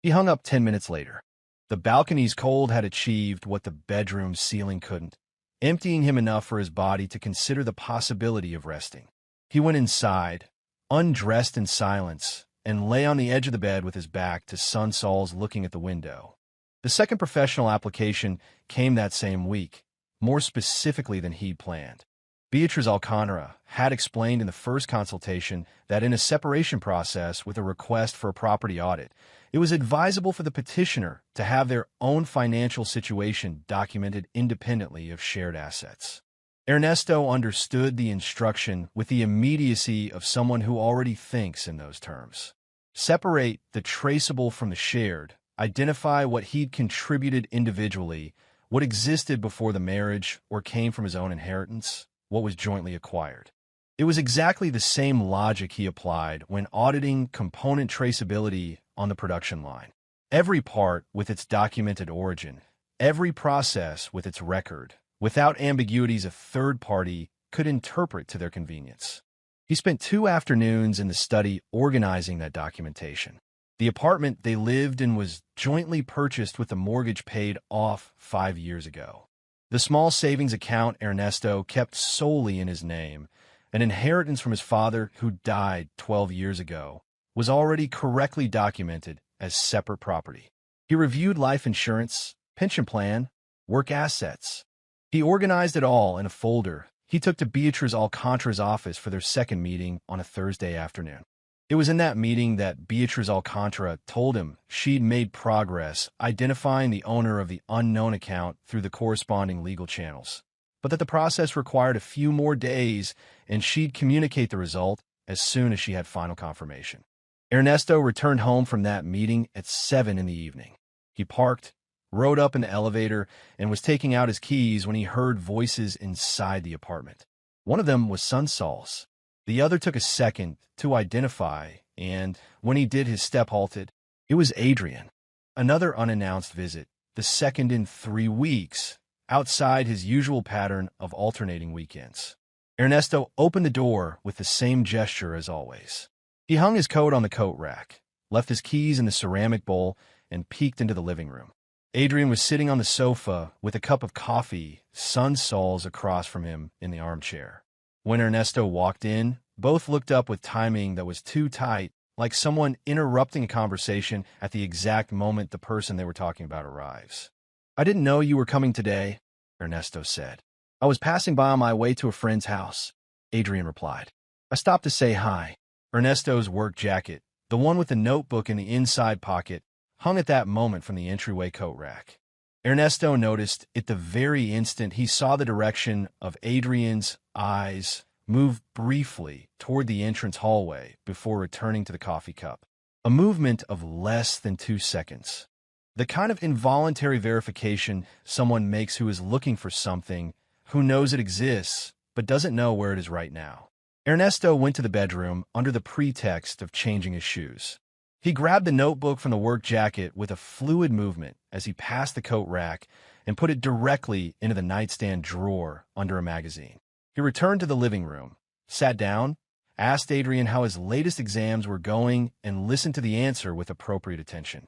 He hung up 10 minutes later. The balcony's cold had achieved what the bedroom's ceiling couldn't, emptying him enough for his body to consider the possibility of resting. He went inside, undressed in silence, and lay on the edge of the bed with his back to Sonsoles looking at the window. The second professional application came that same week, more specifically than he'd planned. Beatriz Alcantara had explained in the first consultation that in a separation process with a request for a property audit, it was advisable for the petitioner to have their own financial situation documented independently of shared assets. Ernesto understood the instruction with the immediacy of someone who already thinks in those terms. Separate the traceable from the shared, identify what he'd contributed individually, what existed before the marriage or came from his own inheritance, what was jointly acquired. It was exactly the same logic he applied when auditing component traceability on the production line. Every part with its documented origin, every process with its record, without ambiguities a third party could interpret to their convenience. He spent 2 afternoons in the study organizing that documentation. The apartment they lived in was jointly purchased with the mortgage paid off 5 years ago. The small savings account Ernesto kept solely in his name, an inheritance from his father who died 12 years ago, was already correctly documented as separate property. He reviewed life insurance, pension plan, work assets. He organized it all in a folder he took to Beatriz Alcantara's office for their second meeting on a Thursday afternoon. It was in that meeting that Beatriz Alcantara told him she'd made progress identifying the owner of the unknown account through the corresponding legal channels, but that the process required a few more days and she'd communicate the result as soon as she had final confirmation. Ernesto returned home from that meeting at 7 in the evening. He parked, rode up in the elevator, and was taking out his keys when he heard voices inside the apartment. One of them was son Saul's. The other took a second to identify, and when he did, his step halted. It was Adrian. Another unannounced visit, the second in 3 weeks, outside his usual pattern of alternating weekends. Ernesto opened the door with the same gesture as always. He hung his coat on the coat rack, left his keys in the ceramic bowl, and peeked into the living room. Adrian was sitting on the sofa with a cup of coffee, son Saul's across from him in the armchair. When Ernesto walked in, both looked up with timing that was too tight, like someone interrupting a conversation at the exact moment the person they were talking about arrives. "I didn't know you were coming today," Ernesto said. "I was passing by on my way to a friend's house," Adrian replied. "I stopped to say hi." Ernesto's work jacket, the one with the notebook in the inside pocket, hung at that moment from the entryway coat rack. Ernesto noticed at the very instant he saw the direction of Adrian's eyes move briefly toward the entrance hallway before returning to the coffee cup. A movement of less than 2 seconds. The kind of involuntary verification someone makes who is looking for something, who knows it exists, but doesn't know where it is right now. Ernesto went to the bedroom under the pretext of changing his shoes. He grabbed the notebook from the work jacket with a fluid movement as he passed the coat rack and put it directly into the nightstand drawer under a magazine. He returned to the living room, sat down, asked Adrian how his latest exams were going, and listened to the answer with appropriate attention.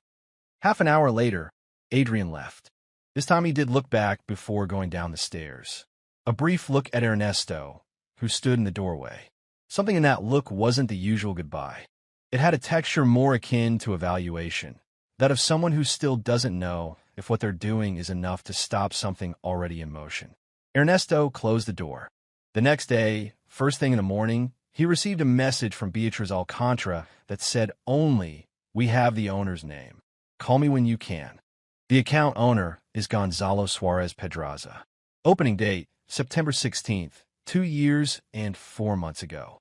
Half an hour later, Adrian left. This time he did look back before going down the stairs. A brief look at Ernesto, who stood in the doorway. Something in that look wasn't the usual goodbye. It had a texture more akin to evaluation, that of someone who still doesn't know if what they're doing is enough to stop something already in motion. Ernesto closed the door. The next day, first thing in the morning, he received a message from Beatriz Alcantara that said only, "We have the owner's name. Call me when you can." The account owner is Gonzalo Suarez Pedraza. Opening date, September 16th, 2 years and 4 months ago.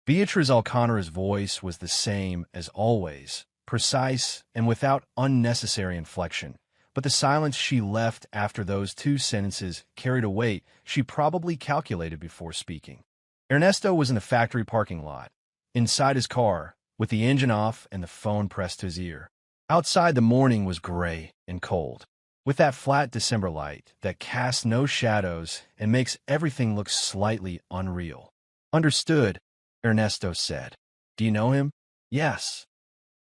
Beatriz Alcantara's voice was the same as always, precise and without unnecessary inflection, but the silence she left after those 2 sentences carried a weight she probably calculated before speaking. Ernesto was in the factory parking lot, inside his car, with the engine off and the phone pressed to his ear. Outside, the morning was gray and cold, with that flat December light that casts no shadows and makes everything look slightly unreal. "Understood," Ernesto said. "Do you know him?" "Yes."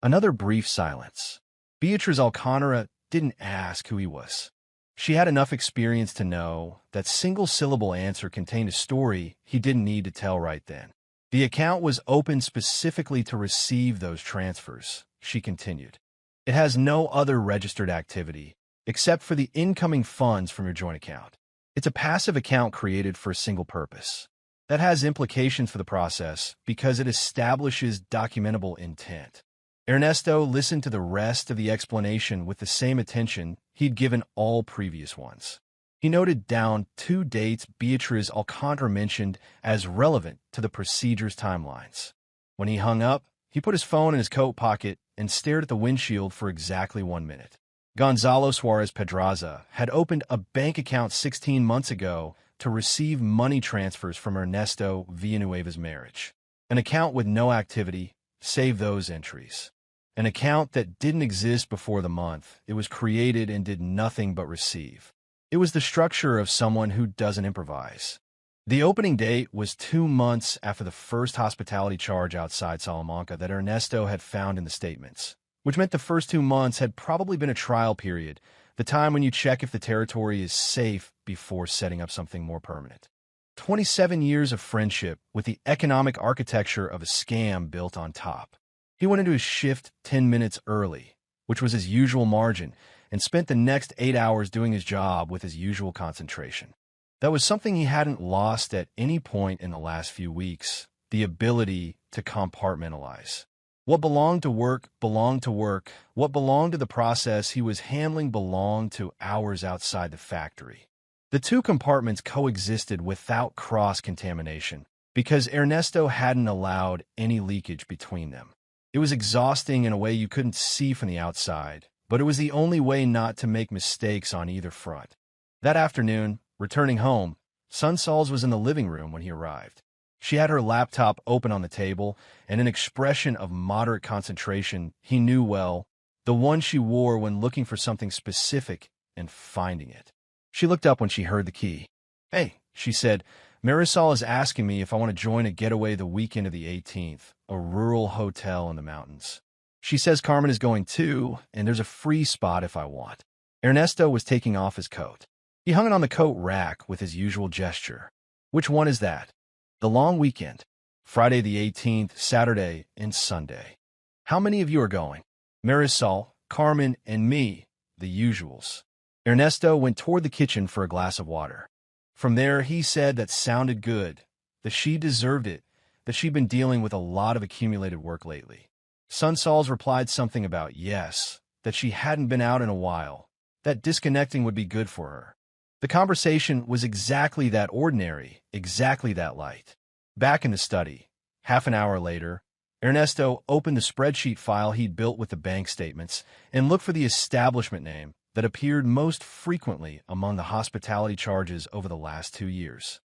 Another brief silence. Beatriz Alcantara didn't ask who he was. She had enough experience to know that single-syllable answer contained a story he didn't need to tell right then. "The account was opened specifically to receive those transfers," she continued. "It has no other registered activity, except for the incoming funds from your joint account. It's a passive account created for a single purpose. That has implications for the process because it establishes documentable intent." Ernesto listened to the rest of the explanation with the same attention he'd given all previous ones. He noted down 2 dates Beatriz Alcantara mentioned as relevant to the procedure's timelines. When he hung up, he put his phone in his coat pocket and stared at the windshield for exactly 1 minute. Gonzalo Suarez Pedraza had opened a bank account 16 months ago to receive money transfers from Ernesto Villanueva's marriage. An account with no activity, save those entries. An account that didn't exist before the month. It was created and did nothing but receive. It was the structure of someone who doesn't improvise. The opening date was 2 months after the first hospitality charge outside Salamanca that Ernesto had found in the statements. which meant the first 2 months had probably been a trial period, the time when you check if the territory is safe before setting up something more permanent. 27 years of friendship with the economic architecture of a scam built on top. He went into his shift 10 minutes early, which was his usual margin, and spent the next 8 hours doing his job with his usual concentration. That was something he hadn't lost at any point in the last few weeks, the ability to compartmentalize. What belonged to work belonged to work. What belonged to the process he was handling belonged to hours outside the factory. The two compartments coexisted without cross-contamination because Ernesto hadn't allowed any leakage between them. It was exhausting in a way you couldn't see from the outside, but it was the only way not to make mistakes on either front. That afternoon, returning home, Sunsols was in the living room when he arrived. She had her laptop open on the table, and an expression of moderate concentration he knew well, the one she wore when looking for something specific and finding it. She looked up when she heard the key. "Hey," she said, "Marisol is asking me if I want to join a getaway the weekend of the 18th, a rural hotel in the mountains. She says Carmen is going too, and there's a free spot if I want." Ernesto was taking off his coat. He hung it on the coat rack with his usual gesture. "Which one is that?" "The long weekend. Friday the 18th, Saturday, and Sunday." "How many of you are going?" "Marisol, Carmen, and me, the usuals." Ernesto went toward the kitchen for a glass of water. From there, he said that sounded good, that she deserved it, that she'd been dealing with a lot of accumulated work lately. Sunsols replied something about yes, that she hadn't been out in a while, that disconnecting would be good for her. The conversation was exactly that ordinary, exactly that light. Back in the study, half an hour later, Ernesto opened the spreadsheet file he'd built with the bank statements and looked for the establishment name that appeared most frequently among the hospitality charges over the last 2 years.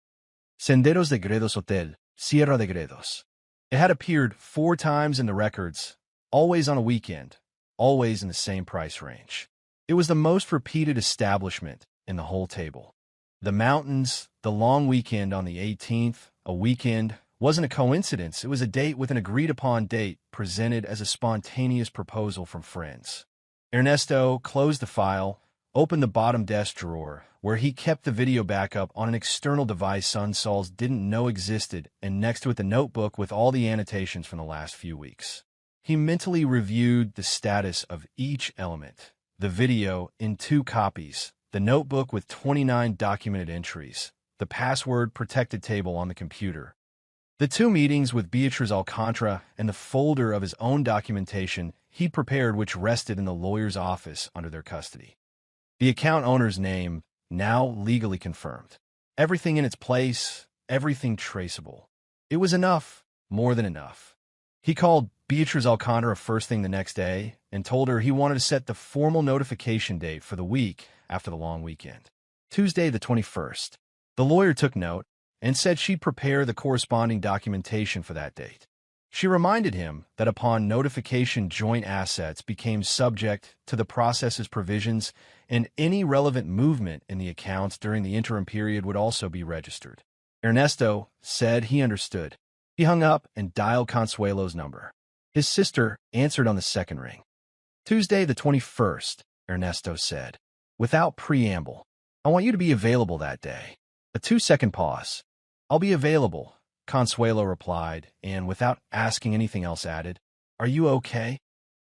Senderos de Gredos Hotel, Sierra de Gredos. It had appeared 4 times in the records, always on a weekend, always in the same price range. It was the most repeated establishment in the whole table. The mountains, the long weekend on the 18th, a weekend, wasn't a coincidence. It was a date with an agreed-upon date presented as a spontaneous proposal from friends. Ernesto closed the file, opened the bottom desk drawer, where he kept the video backup on an external device Sunsols didn't know existed, and next to it the notebook with all the annotations from the last few weeks. He mentally reviewed the status of each element, the video in 2 copies, the notebook with 29 documented entries, the password-protected table on the computer, the 2 meetings with Beatriz Alcantara, and the folder of his own documentation he'd prepared which rested in the lawyer's office under their custody. The account owner's name, now legally confirmed. Everything in its place, everything traceable. It was enough, more than enough. He called Beatriz Alcantara first thing the next day and told her he wanted to set the formal notification date for the week after the long weekend. Tuesday the 21st. The lawyer took note and said she'd prepare the corresponding documentation for that date. She reminded him that upon notification joint assets became subject to the process's provisions and any relevant movement in the accounts during the interim period would also be registered. Ernesto said he understood. He hung up and dialed Consuelo's number. His sister answered on the second ring. Tuesday the 21st, Ernesto said. Without preamble, I want you to be available that day. A 2-second pause. I'll be available, Consuelo replied, and without asking anything else added, Are you okay?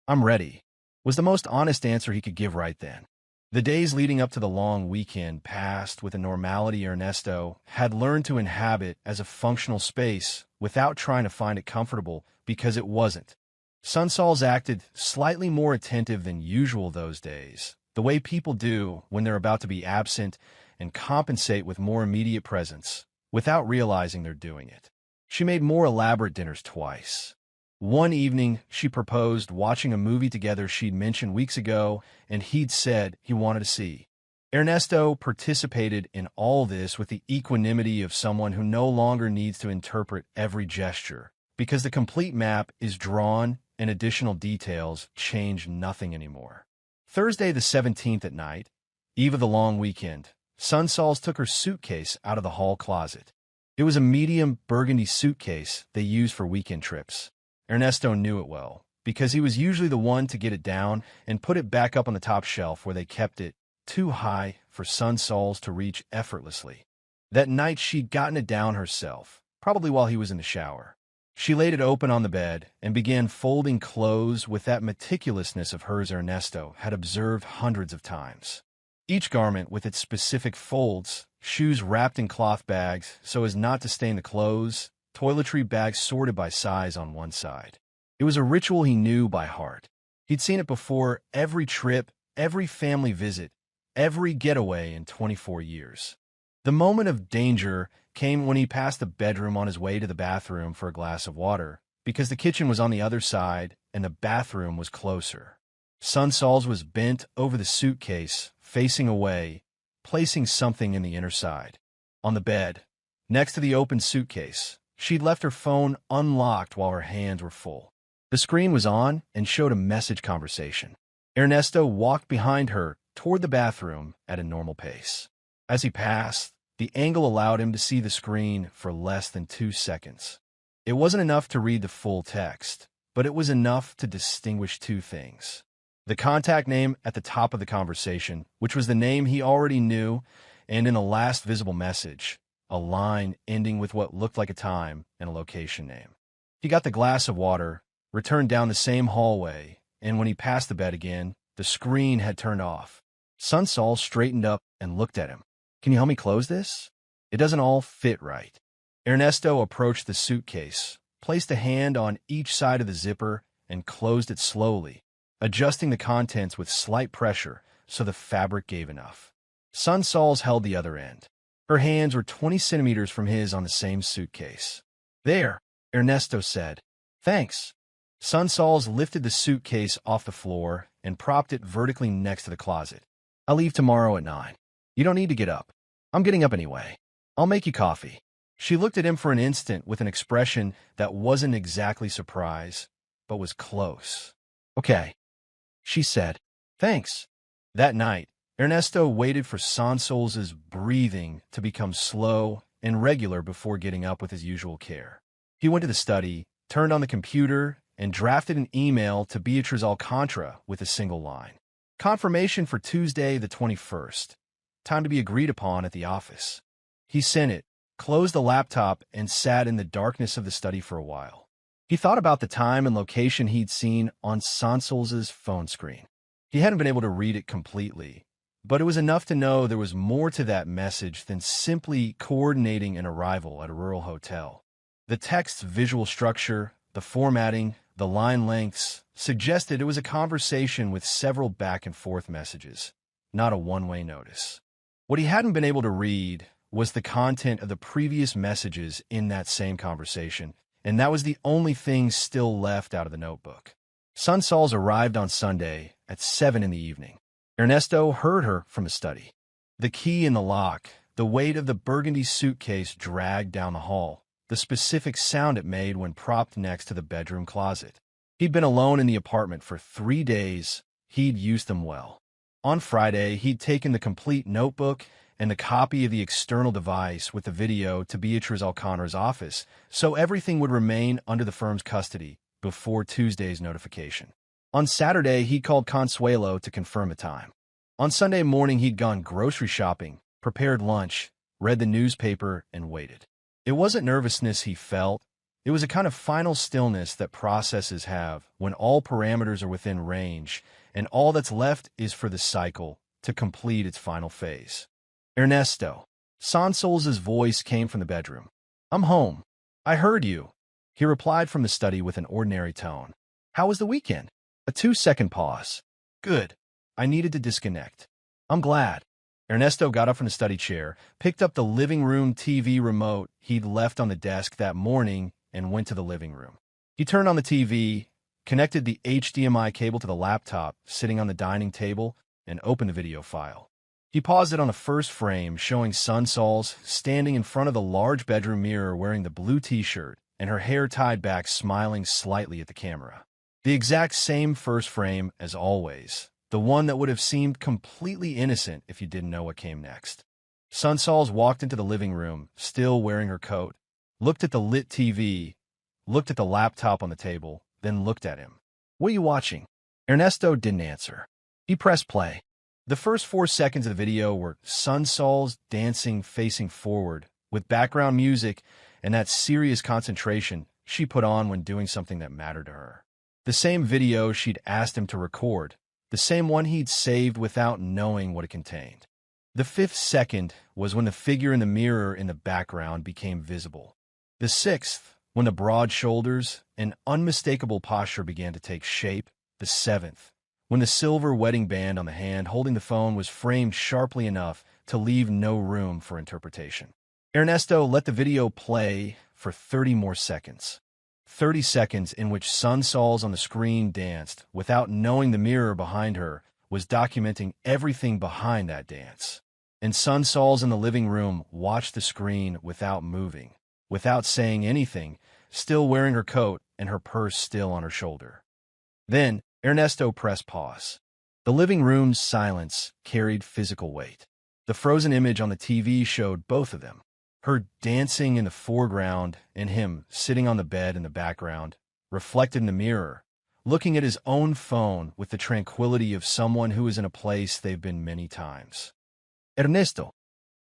I'm ready, was the most honest answer he could give right then. The days leading up to the long weekend passed with a normality Ernesto had learned to inhabit as a functional space without trying to find it comfortable because it wasn't. Sunsols acted slightly more attentive than usual those days, the way people do when they're about to be absent, and compensate with more immediate presence, without realizing they're doing it. She made more elaborate dinners twice. One evening, she proposed watching a movie together she'd mentioned weeks ago and he'd said he wanted to see. Ernesto participated in all this with the equanimity of someone who no longer needs to interpret every gesture, because the complete map is drawn and additional details change nothing anymore. Thursday the 17th at night, eve of the long weekend, Sunsols took her suitcase out of the hall closet. It was a medium burgundy suitcase they used for weekend trips. Ernesto knew it well. because he was usually the one to get it down and put it back up on the top shelf where they kept it, too high for Son Sols to reach effortlessly. That night she'd gotten it down herself, probably while he was in the shower. She laid it open on the bed and began folding clothes with that meticulousness of hers Ernesto had observed hundreds of times. Each garment with its specific folds, shoes wrapped in cloth bags so as not to stain the clothes, toiletry bags sorted by size on one side. It was a ritual he knew by heart. He'd seen it before every trip, every family visit, every getaway in 24 years. The moment of danger came when he passed the bedroom on his way to the bathroom for a glass of water, because the kitchen was on the other side and the bathroom was closer. Son Sols was bent over the suitcase, facing away, placing something in the inner side. On the bed, next to the open suitcase, she'd left her phone unlocked while her hands were full. The screen was on and showed a message conversation. Ernesto walked behind her toward the bathroom at a normal pace. As he passed, the angle allowed him to see the screen for less than 2 seconds. It wasn't enough to read the full text, but it was enough to distinguish two things. The contact name at the top of the conversation, which was the name he already knew, and in the last visible message, a line ending with what looked like a time and a location name. He got the glass of water, returned down the same hallway, and when he passed the bed again, the screen had turned off. Son Sols straightened up and looked at him. "Can you help me close this? It doesn't all fit right." Ernesto approached the suitcase, placed a hand on each side of the zipper, and closed it slowly, adjusting the contents with slight pressure so the fabric gave enough. Son Sols held the other end. Her hands were 20 centimeters from his on the same suitcase. "There," Ernesto said. "Thanks." Son Sols lifted the suitcase off the floor and propped it vertically next to the closet. "I'll leave tomorrow at 9. You don't need to get up. I'm getting up anyway. I'll make you coffee." She looked at him for an instant with an expression that wasn't exactly surprise, but was close. "Okay," she said. "Thanks." That night, Ernesto waited for Son Sols's breathing to become slow and regular before getting up with his usual care. He went to the study, turned on the computer, and drafted an email to Beatriz Alcantara with a single line. Confirmation for Tuesday the 21st. Time to be agreed upon at the office. He sent it, closed the laptop, and sat in the darkness of the study for a while. He thought about the time and location he'd seen on Son Sols's phone screen. He hadn't been able to read it completely, but it was enough to know there was more to that message than simply coordinating an arrival at a rural hotel. The text's visual structure, the formatting, the line lengths suggested it was a conversation with several back-and-forth messages, not a one-way notice. What he hadn't been able to read was the content of the previous messages in that same conversation, and that was the only thing still left out of the notebook. Son Sols arrived on Sunday at 7 in the evening. Ernesto heard her from the study. The key in the lock, the weight of the burgundy suitcase dragged down the hall, the specific sound it made when propped next to the bedroom closet. He'd been alone in the apartment for 3 days. He'd used them well. On Friday, he'd taken the complete notebook and the copy of the external device with the video to Beatriz Alcantara's office, so everything would remain under the firm's custody before Tuesday's notification. On Saturday, he called Consuelo to confirm the time. On Sunday morning, he'd gone grocery shopping, prepared lunch, read the newspaper, and waited. It wasn't nervousness he felt. It was a kind of final stillness that processes have when all parameters are within range, and all that's left is for the cycle to complete its final phase. "Ernesto." Son Sols's voice came from the bedroom. "I'm home. I heard you." He replied from the study with an ordinary tone. "How was the weekend?" A 2-second pause. "Good. I needed to disconnect." "I'm glad." Ernesto got up from the study chair, picked up the living room TV remote he'd left on the desk that morning, and went to the living room. He turned on the TV, connected the HDMI cable to the laptop sitting on the dining table, and opened the video file. He paused it on the first frame, showing Son Sols standing in front of the large bedroom mirror wearing the blue t-shirt and her hair tied back, smiling slightly at the camera. The exact same first frame as always, the one that would have seemed completely innocent if you didn't know what came next. Son Sols walked into the living room, still wearing her coat, looked at the lit TV, looked at the laptop on the table, then looked at him. "What are you watching?" Ernesto didn't answer. He pressed play. The first 4 seconds of the video were Sun Sol's dancing facing forward, with background music and that serious concentration she put on when doing something that mattered to her. The same video she'd asked him to record, the same one he'd saved without knowing what it contained. The 5th second was when the figure in the mirror in the background became visible. The 6th, when the broad shoulders and unmistakable posture began to take shape. The 7th, when the silver wedding band on the hand holding the phone was framed sharply enough to leave no room for interpretation. Ernesto let the video play for 30 more seconds. 30 seconds in which Sun Sol's on the screen danced without knowing the mirror behind her was documenting everything behind that dance. And Sun Sol's in the living room watched the screen without moving, without saying anything, still wearing her coat and her purse still on her shoulder. Then Ernesto pressed pause. The living room's silence carried physical weight. The frozen image on the TV showed both of them, her dancing in the foreground and him sitting on the bed in the background, reflected in the mirror, looking at his own phone with the tranquility of someone who is in a place they've been many times. "Ernesto."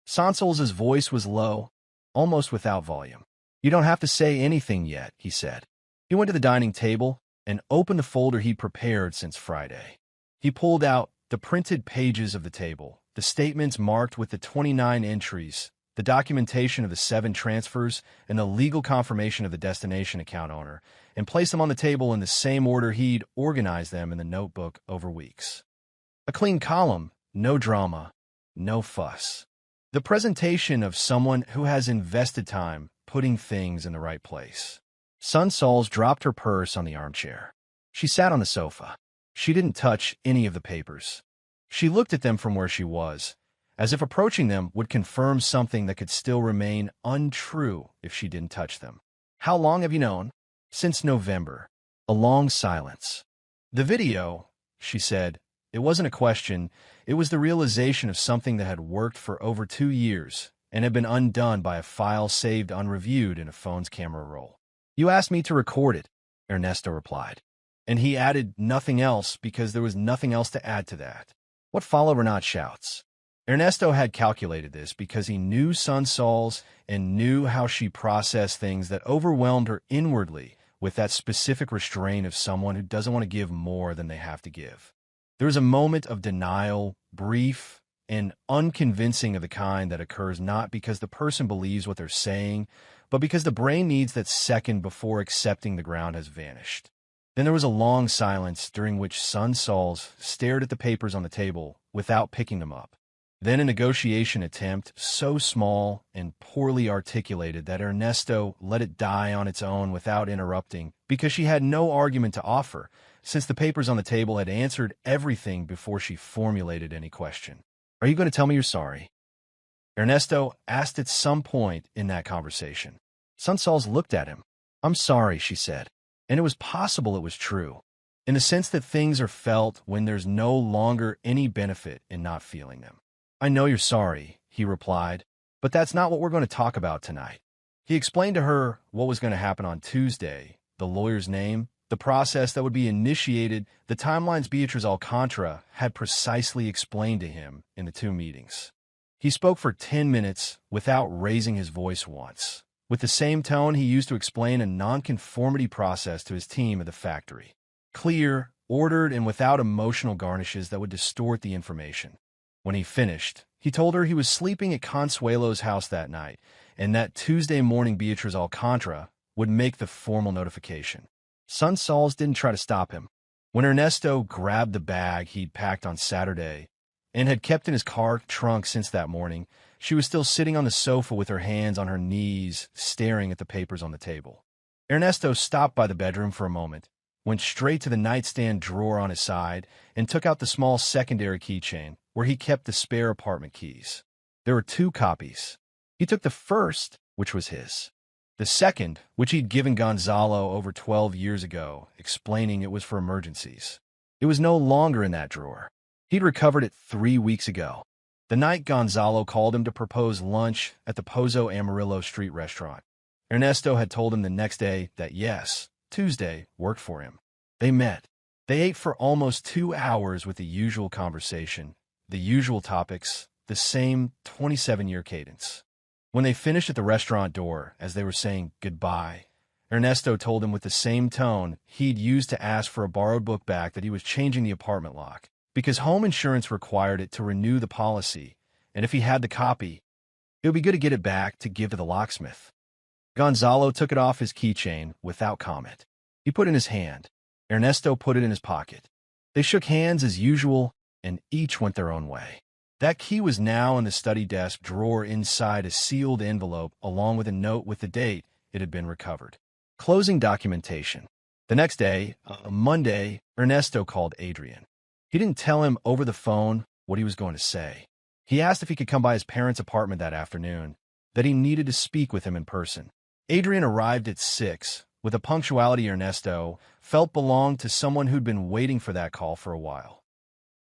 Sansol's voice was low, almost without volume. "You don't have to say anything yet," he said. He went to the dining table and opened the folder he'd prepared since Friday. He pulled out the printed pages of the table, the statements marked with the 29 entries, the documentation of the 7 transfers, and the legal confirmation of the destination account owner, and placed them on the table in the same order he'd organized them in the notebook over weeks. A clean column, no drama, no fuss. The presentation of someone who has invested time putting things in the right place. Sun Sol's dropped her purse on the armchair. She sat on the sofa. She didn't touch any of the papers. She looked at them from where she was, as if approaching them would confirm something that could still remain untrue if she didn't touch them. "How long have you known?" "Since November." A long silence. "The video," she said. It wasn't a question. It was the realization of something that had worked for over 2 years and had been undone by a file saved unreviewed in a phone's camera roll. "You asked me to record it," Ernesto replied. And he added nothing else because there was nothing else to add to that. What followed were not shouts. Ernesto had calculated this because he knew Sun Sol's and knew how she processed things that overwhelmed her inwardly with that specific restraint of someone who doesn't want to give more than they have to give. There is a moment of denial, brief and unconvincing of the kind that occurs not because the person believes what they're saying, but because the brain needs that second before accepting the ground has vanished. Then there was a long silence during which Sun Sol's stared at the papers on the table without picking them up. Then a negotiation attempt so small and poorly articulated that Ernesto let it die on its own without interrupting because she had no argument to offer, since the papers on the table had answered everything before she formulated any question. "Are you going to tell me you're sorry?" Ernesto asked at some point in that conversation. Sun Sol's looked at him. "I'm sorry," she said. And it was possible it was true, in the sense that things are felt when there's no longer any benefit in not feeling them. "I know you're sorry," he replied, "but that's not what we're going to talk about tonight." He explained to her what was going to happen on Tuesday, the lawyer's name, the process that would be initiated, the timelines Beatriz Alcantara had precisely explained to him in the 2 meetings. He spoke for 10 minutes without raising his voice once, with the same tone he used to explain a nonconformity process to his team at the factory. Clear, ordered, and without emotional garnishes that would distort the information. When he finished, he told her he was sleeping at Consuelo's house that night, and that Tuesday morning Beatriz Alcantara would make the formal notification. Sun Sol's didn't try to stop him. When Ernesto grabbed the bag he'd packed on Saturday and had kept in his car trunk since that morning, she was still sitting on the sofa with her hands on her knees, staring at the papers on the table. Ernesto stopped by the bedroom for a moment, went straight to the nightstand drawer on his side, and took out the small secondary keychain where he kept the spare apartment keys. There were 2 copies. He took the first, which was his. The second, which he'd given Gonzalo over 12 years ago, explaining it was for emergencies. It was no longer in that drawer. He'd recovered it 3 weeks ago, the night Gonzalo called him to propose lunch at the Pozo Amarillo Street restaurant. Ernesto had told him the next day that yes, Tuesday worked for him. They met. They ate for almost 2 hours with the usual conversation, the usual topics, the same 27-year cadence. When they finished at the restaurant door, as they were saying goodbye, Ernesto told him with the same tone he'd used to ask for a borrowed book back that he was changing the apartment lock, because home insurance required it to renew the policy, and if he had the copy, it would be good to get it back to give to the locksmith. Gonzalo took it off his keychain without comment. He put it in his hand. Ernesto put it in his pocket. They shook hands as usual, and each went their own way. That key was now in the study desk drawer inside a sealed envelope along with a note with the date it had been recovered. Closing documentation. The next day, Monday, Ernesto called Adrian. He didn't tell him over the phone what he was going to say. He asked if he could come by his parents' apartment that afternoon, that he needed to speak with him in person. Adrian arrived at 6, with a punctuality Ernesto felt belonged to someone who'd been waiting for that call for a while.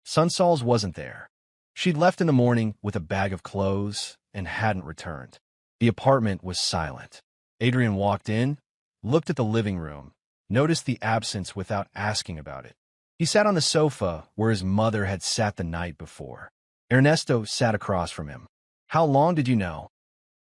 Sunsols wasn't there. She'd left in the morning with a bag of clothes and hadn't returned. The apartment was silent. Adrian walked in, looked at the living room, noticed the absence without asking about it. He sat on the sofa where his mother had sat the night before. Ernesto sat across from him. "How long did you know?"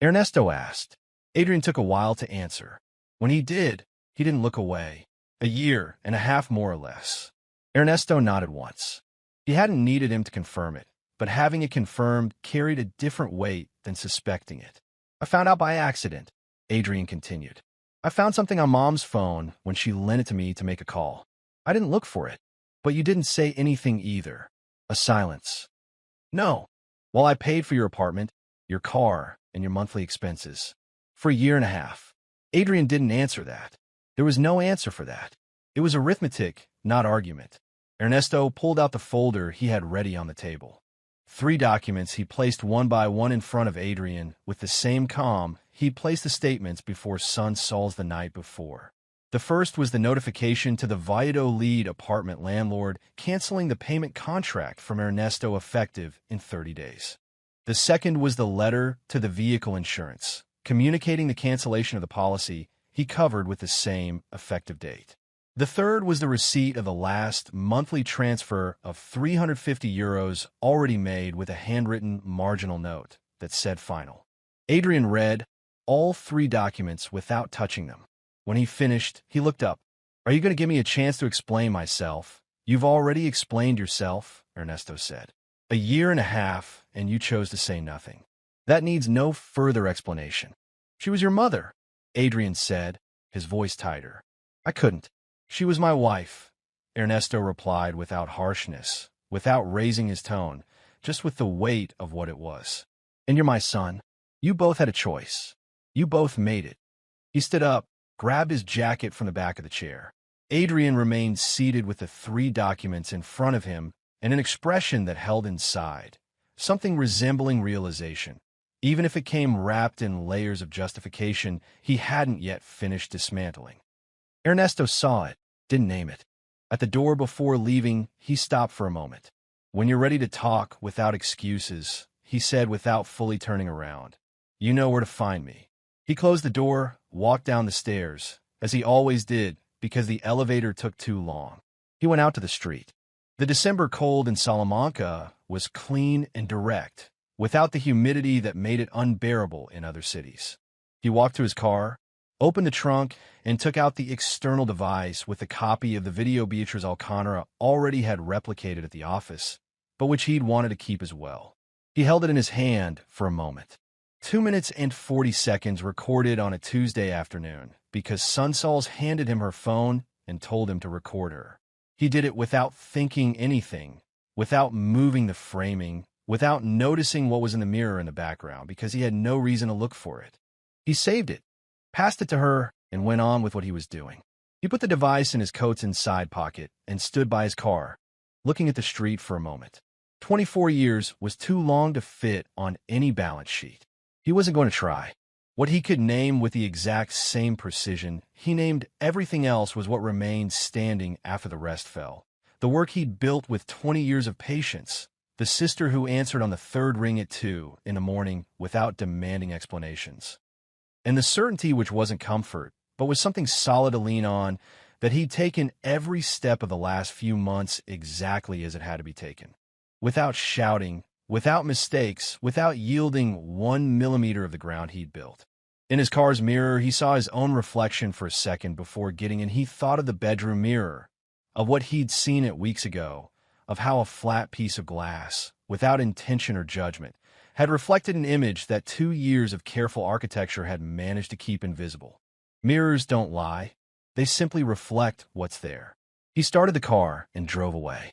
Ernesto asked. Adrian took a while to answer. When he did, he didn't look away. 1.5 years more or less. Ernesto nodded once. He hadn't needed him to confirm it, but having it confirmed carried a different weight than suspecting it. "I found out by accident," Adrian continued. "I found something on Mom's phone when she lent it to me to make a call. I didn't look for it, but you didn't say anything either." A silence. "No. Well, I paid for your apartment, your car, and your monthly expenses. For 1.5 years. Adrian didn't answer that. There was no answer for that. It was arithmetic, not argument. Ernesto pulled out the folder he had ready on the table. 3 documents he placed one by one in front of Adrian with the same calm he'd placed the statements before Sunsols the night before. The first was the notification to the Valladolid apartment landlord canceling the payment contract from Ernesto effective in 30 days. The second was the letter to the vehicle insurance, communicating the cancellation of the policy he covered with the same effective date. The third was the receipt of the last monthly transfer of €350 already made with a handwritten marginal note that said final. Adrian read all 3 documents without touching them. When he finished, he looked up. "Are you going to give me a chance to explain myself?" "You've already explained yourself," Ernesto said. 1.5 years, and you chose to say nothing. That needs no further explanation." "She was your mother," Adrian said, his voice tighter. "I couldn't. She was my wife," Ernesto replied without harshness, without raising his tone, just with the weight of what it was. "And you're my son. You both had a choice. You both made it." He stood up, grabbed his jacket from the back of the chair. Adrian remained seated with the 3 documents in front of him and an expression that held inside, something resembling realization. Even if it came wrapped in layers of justification he hadn't yet finished dismantling. Ernesto saw it, didn't name it. At the door before leaving, he stopped for a moment. "When you're ready to talk without excuses," he said without fully turning around, "you know where to find me." He closed the door, walked down the stairs, as he always did, because the elevator took too long. He went out to the street. The December cold in Salamanca was clean and direct, without the humidity that made it unbearable in other cities. He walked to his car, opened the trunk, and took out the external device with a copy of the video Beatriz Alcantara already had replicated at the office, but which he'd wanted to keep as well. He held it in his hand for a moment. 2 minutes and 40 seconds recorded on a Tuesday afternoon, because Sunsols handed him her phone and told him to record her. He did it without thinking anything, without moving the framing, without noticing what was in the mirror in the background, because he had no reason to look for it. He saved it, passed it to her, and went on with what he was doing. He put the device in his coat's inside pocket and stood by his car, looking at the street for a moment. 24 years was too long to fit on any balance sheet. He wasn't going to try. What he could name with the exact same precision, he named. Everything else was what remained standing after the rest fell. The work he'd built with 20 years of patience, the sister who answered on the 3rd ring at 2 in the morning without demanding explanations. And the certainty which wasn't comfort, but was something solid to lean on, that he'd taken every step of the last few months exactly as it had to be taken. Without shouting, without mistakes, without yielding 1 millimeter of the ground he'd built. In his car's mirror, he saw his own reflection for a second before getting in. He thought of the bedroom mirror, of what he'd seen it weeks ago, of how a flat piece of glass, without intention or judgment, had reflected an image that 2 years of careful architecture had managed to keep invisible. Mirrors don't lie. They simply reflect what's there. He started the car and drove away.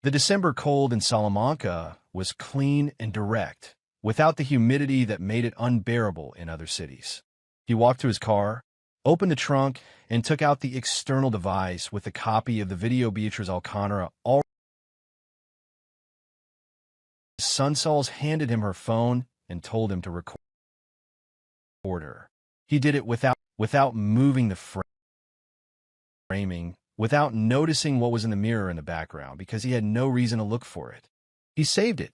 The December cold in Salamanca was clean and direct, without the humidity that made it unbearable in other cities. He walked to his car, opened the trunk, and took out the external device with a copy of the video Beatriz Alcantara. Sunsols handed him her phone and told him to record her. He did it without moving the framing, without noticing what was in the mirror in the background, because he had no reason to look for it. He saved it,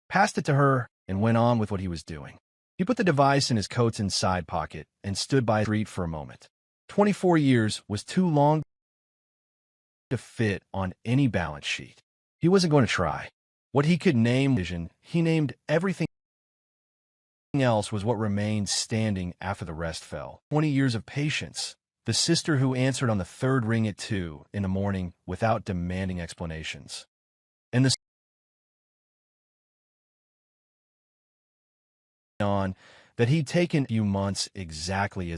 passed it to her, and went on with what he was doing. He put the device in his coat's inside pocket and stood by the street for a moment. 24 years was too long to fit on any balance sheet. He wasn't going to try. What he could name vision, he named everything else was what remained standing after the rest fell. 20 years of patience. The sister who answered on the third ring at 2 in the morning without demanding explanations. And the on that he'd taken a few months exactly as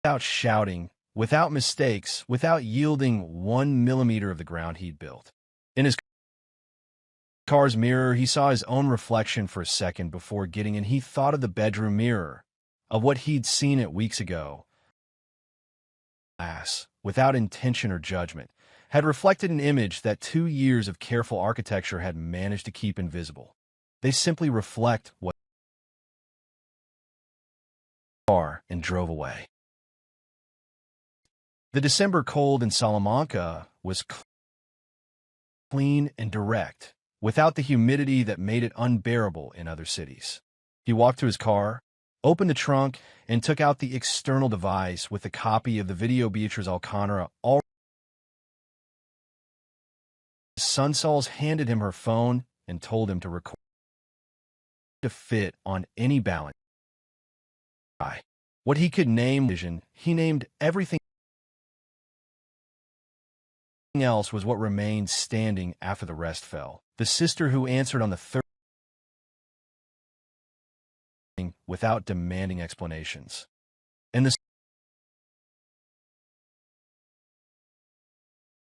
without shouting, without mistakes, without yielding 1 millimeter of the ground he'd built. In his car's mirror, he saw his own reflection for a second before getting in. He thought of the bedroom mirror, of what he'd seen it weeks ago. Without intention or judgment, had reflected an image that 2 years of careful architecture had managed to keep invisible. They simply reflect what are and drove away. The December cold in Salamanca was clean and direct, without the humidity that made it unbearable in other cities. He walked to his car, opened the trunk, and took out the external device with a copy of the video Beatriz Alcantara. Sunsols handed him her phone and told him to record to fit on any balance. What he could name vision, he named everything else was what remained standing after the rest fell. The sister who answered on the third without demanding explanations. And the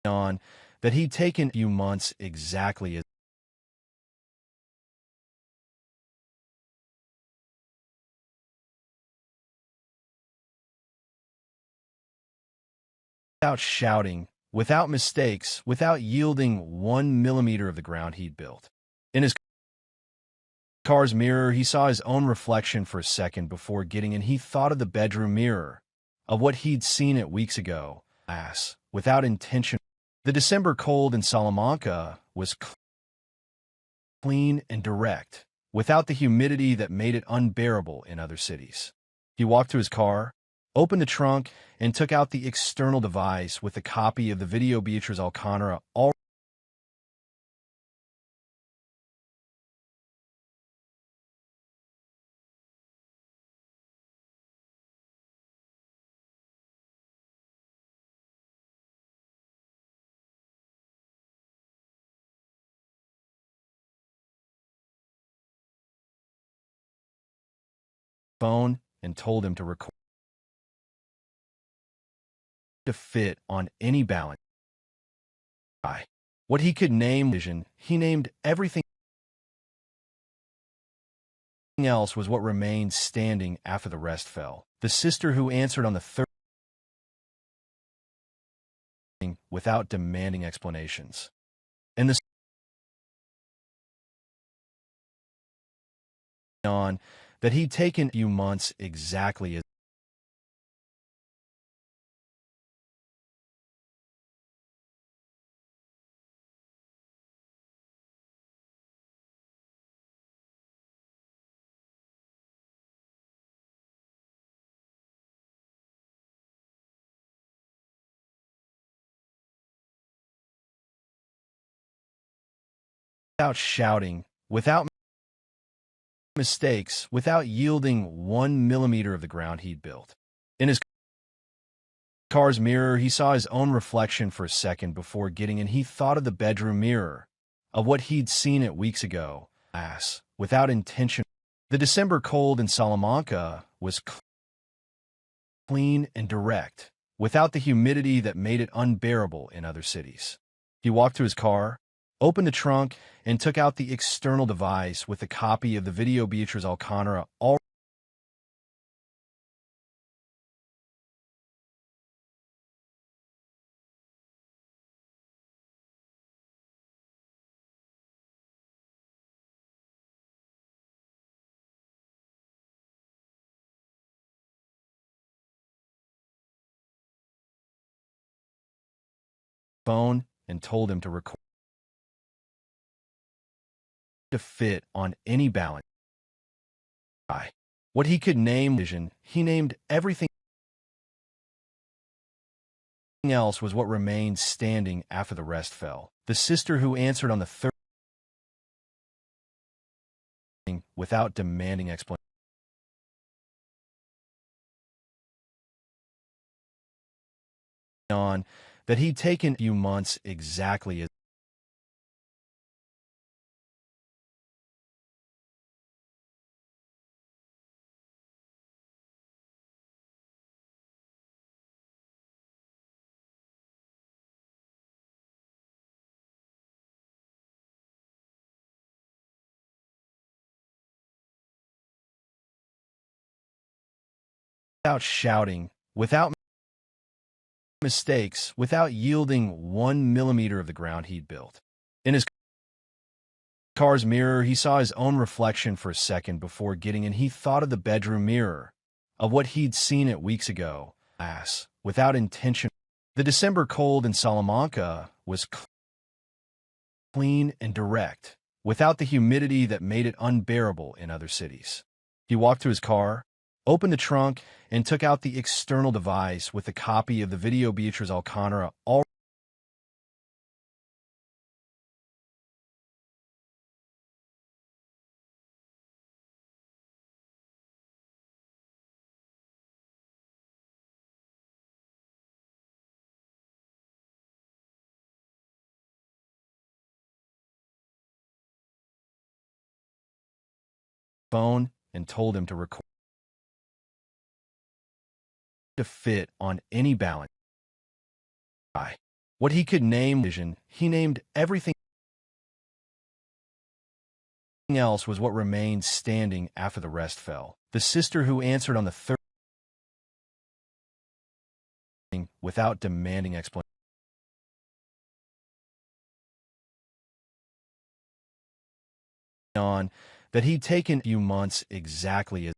on that he'd taken a few months exactly as without shouting, without mistakes, without yielding 1 millimeter of the ground he'd built. In his car's mirror, he saw his own reflection for a second before getting in. He thought of the bedroom mirror, of what he'd seen it weeks ago. Without intention. The December cold in Salamanca was clean and direct, without the humidity that made it unbearable in other cities. He walked to his car, opened the trunk, and took out the external device with a copy of the video Beatriz Alcantara. Phone and told him to record to fit on any balance. What he could name vision, he named everything else was what remained standing after the rest fell. The sister who answered on the third without demanding explanations. And the on that he'd taken a few months exactly as without shouting, without mistakes, without yielding 1 millimeter of the ground he'd built. In his car's mirror, he saw his own reflection for a second before getting in. He thought of the bedroom mirror, of what he'd seen it weeks ago. Without intention. The December cold in Salamanca was clean and direct, without the humidity that made it unbearable in other cities. He walked to his car, opened the trunk, and took out the external device with a copy of the video Beatriz Alcantara phone and told him to record to fit on any balance. What he could name vision, he named everything else was what remained standing after the rest fell. The sister who answered on the third without demanding explanation. On that he'd taken a few months exactly as without shouting, without mistakes, without yielding 1 millimeter of the ground he'd built. In his car's mirror, he saw his own reflection for a second before getting in. He thought of the bedroom mirror, of what he'd seen it weeks ago. Without intention. The December cold in Salamanca was clean and direct, without the humidity that made it unbearable in other cities. He walked to his car, opened the trunk, and took out the external device with a copy of the video Beatriz Alcantara phone and told him to record to fit on any balance. What he could name vision, he named everything else was what remained standing after the rest fell. The sister who answered on the third without demanding explanation. On that he'd taken a few months exactly as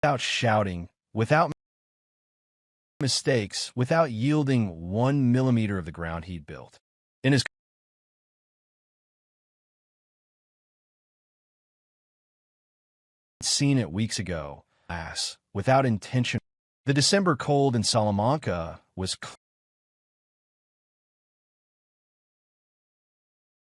without shouting, without mistakes, without yielding 1 millimeter of the ground he'd built. In his seen it weeks ago. Without intention. The December cold in Salamanca was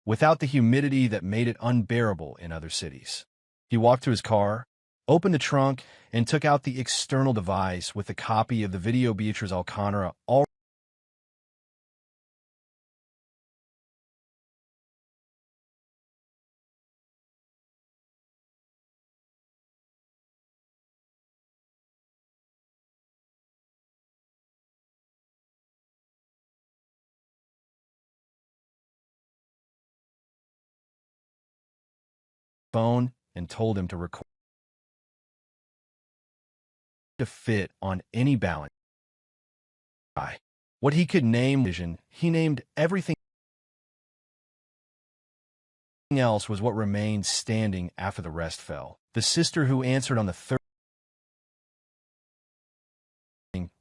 without the humidity that made it unbearable in other cities. He walked to his car, opened the trunk, and took out the external device with a copy of the video Beatriz Alcantara phone and told him to record to fit on any balance. What he could name vision, he named everything else was what remained standing after the rest fell. The sister who answered on the third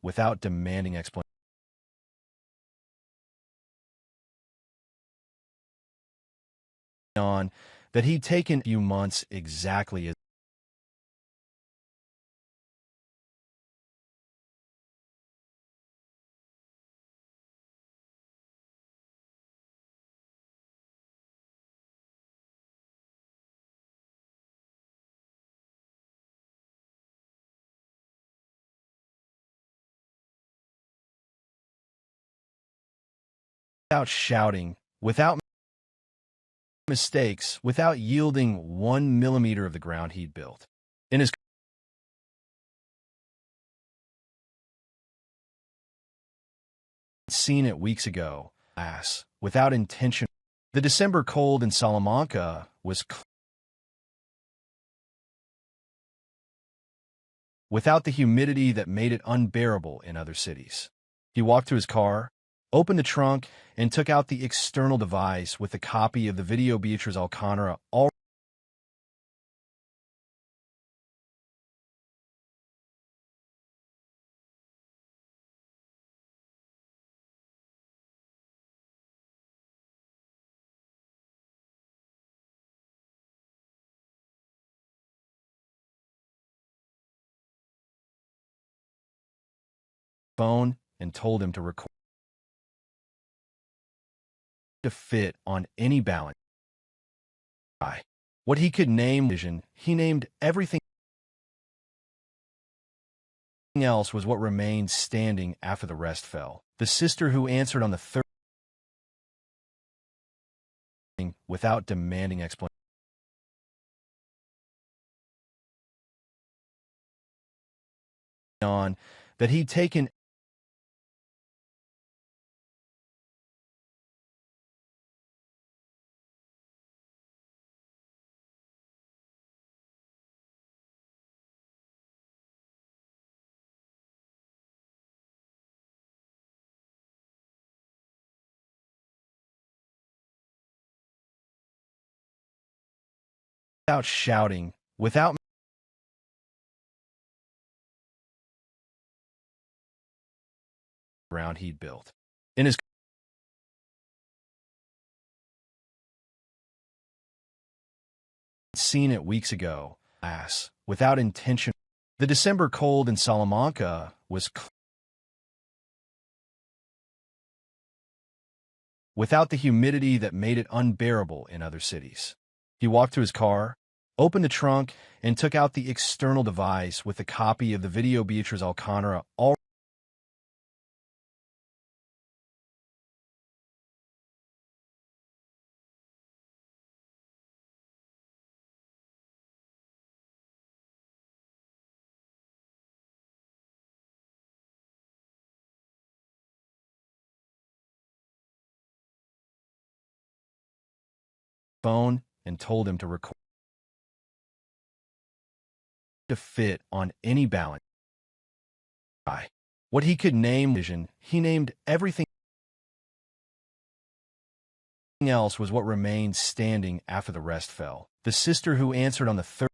without demanding explanation. On that he'd taken a few months exactly as without shouting, without mistakes, without yielding 1 millimeter of the ground he'd built. In his seen it weeks ago, without intention. The December cold in Salamanca was without the humidity that made it unbearable in other cities. He walked to his car, opened the trunk, and took out the external device with a copy of the video Beatriz Alcantara phone and told him to record to fit on any balance. What he could name vision, he named everything else was what remained standing after the rest fell. The sister who answered on the third without demanding explanation. On that he'd taken without shouting, without ground he'd built. In his seen it weeks ago, without intention. The December cold in Salamanca was without the humidity that made it unbearable in other cities. He walked to his car, opened the trunk, and took out the external device with a copy of the video Beatriz Alcantara phone and told him to record to fit on any balance. What he could name vision, he named everything else was what remained standing after the rest fell. The sister who answered on the third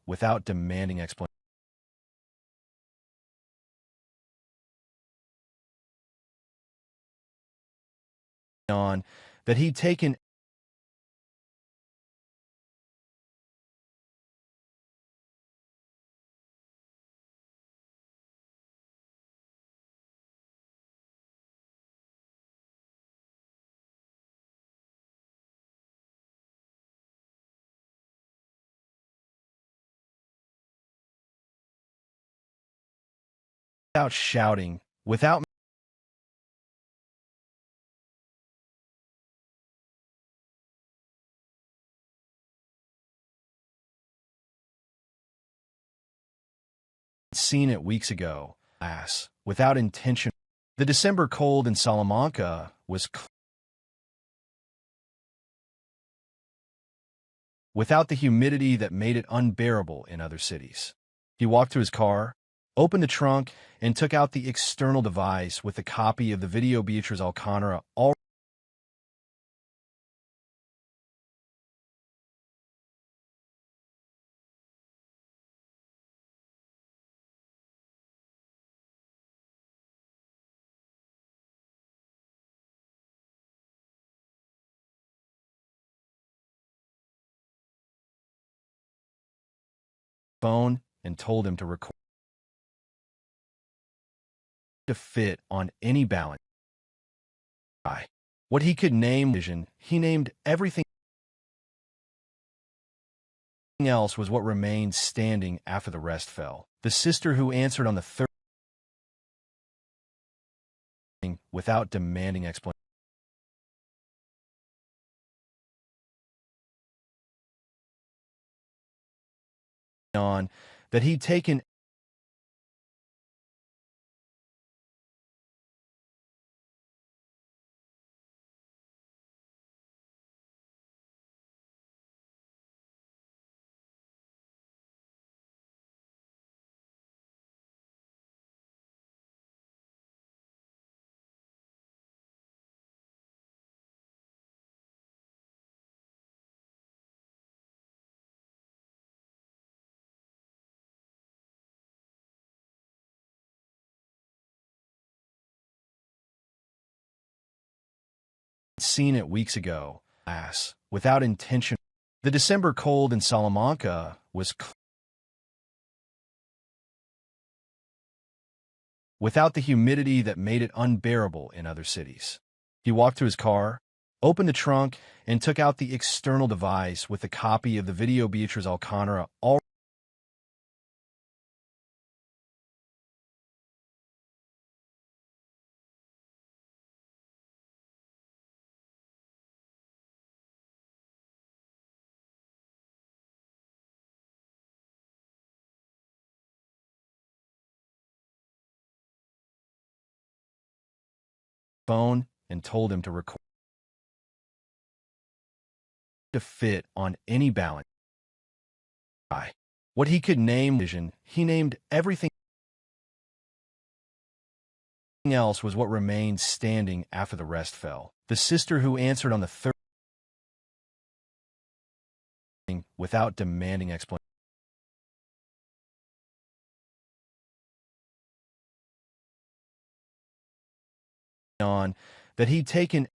without demanding explanation. On that he'd taken without shouting, without seen it weeks ago, without intention. The December cold in Salamanca was without the humidity that made it unbearable in other cities. He walked to his car, opened the trunk, and took out the external device with a copy of the video Beatriz Alcantara phone and told him to record to fit on any balance. What he could name vision, he named everything else was what remained standing after the rest fell. The sister who answered on the third without demanding explanation on that he'd taken seen it weeks ago, without intention. The December cold in Salamanca was without the humidity that made it unbearable in other cities. He walked to his car, opened the trunk, and took out the external device with a copy of the video Beatriz Alcantara already phone and told him to record to fit on any balance. What he could name vision, he named everything else was what remained standing after the rest fell. The sister who answered on the third without demanding explanation on that he'd taken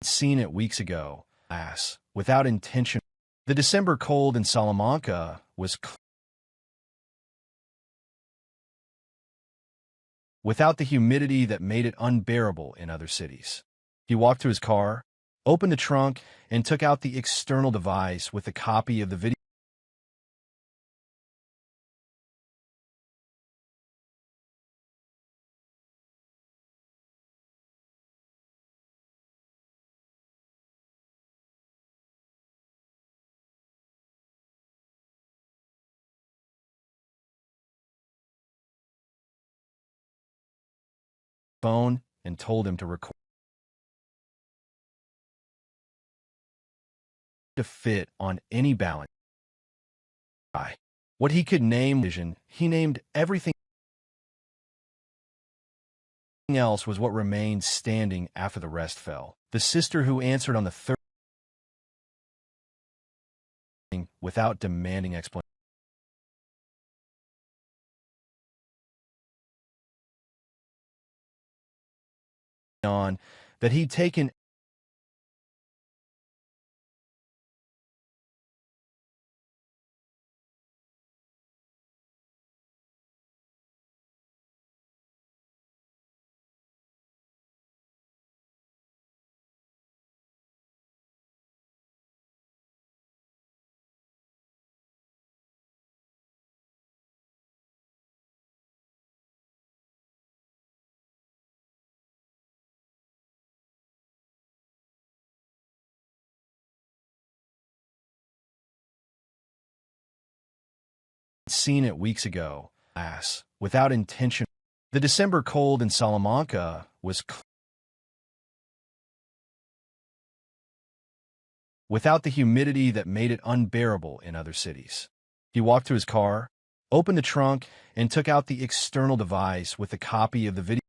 seen it weeks ago, without intention. The December cold in Salamanca was without the humidity that made it unbearable in other cities. He walked to his car, opened the trunk, and took out the external device with a copy of the video phone and told him to record to fit on any balance. What he could name vision, he named everything else was what remained standing after the rest fell. The sister who answered on the third without demanding explanation on that he'd taken seen it weeks ago, without intention. The December cold in Salamanca was without the humidity that made it unbearable in other cities. He walked to his car, opened the trunk, and took out the external device with a copy of the video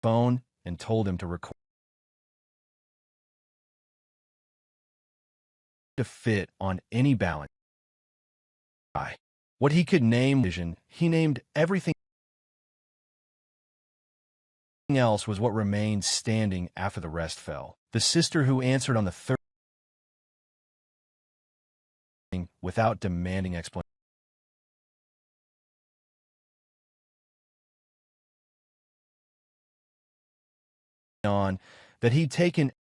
phone and told him to record to fit on any balance. What he could name vision, he named everything else was what remained standing after the rest fell. The sister who answered on the third without demanding explanation on that he'd taken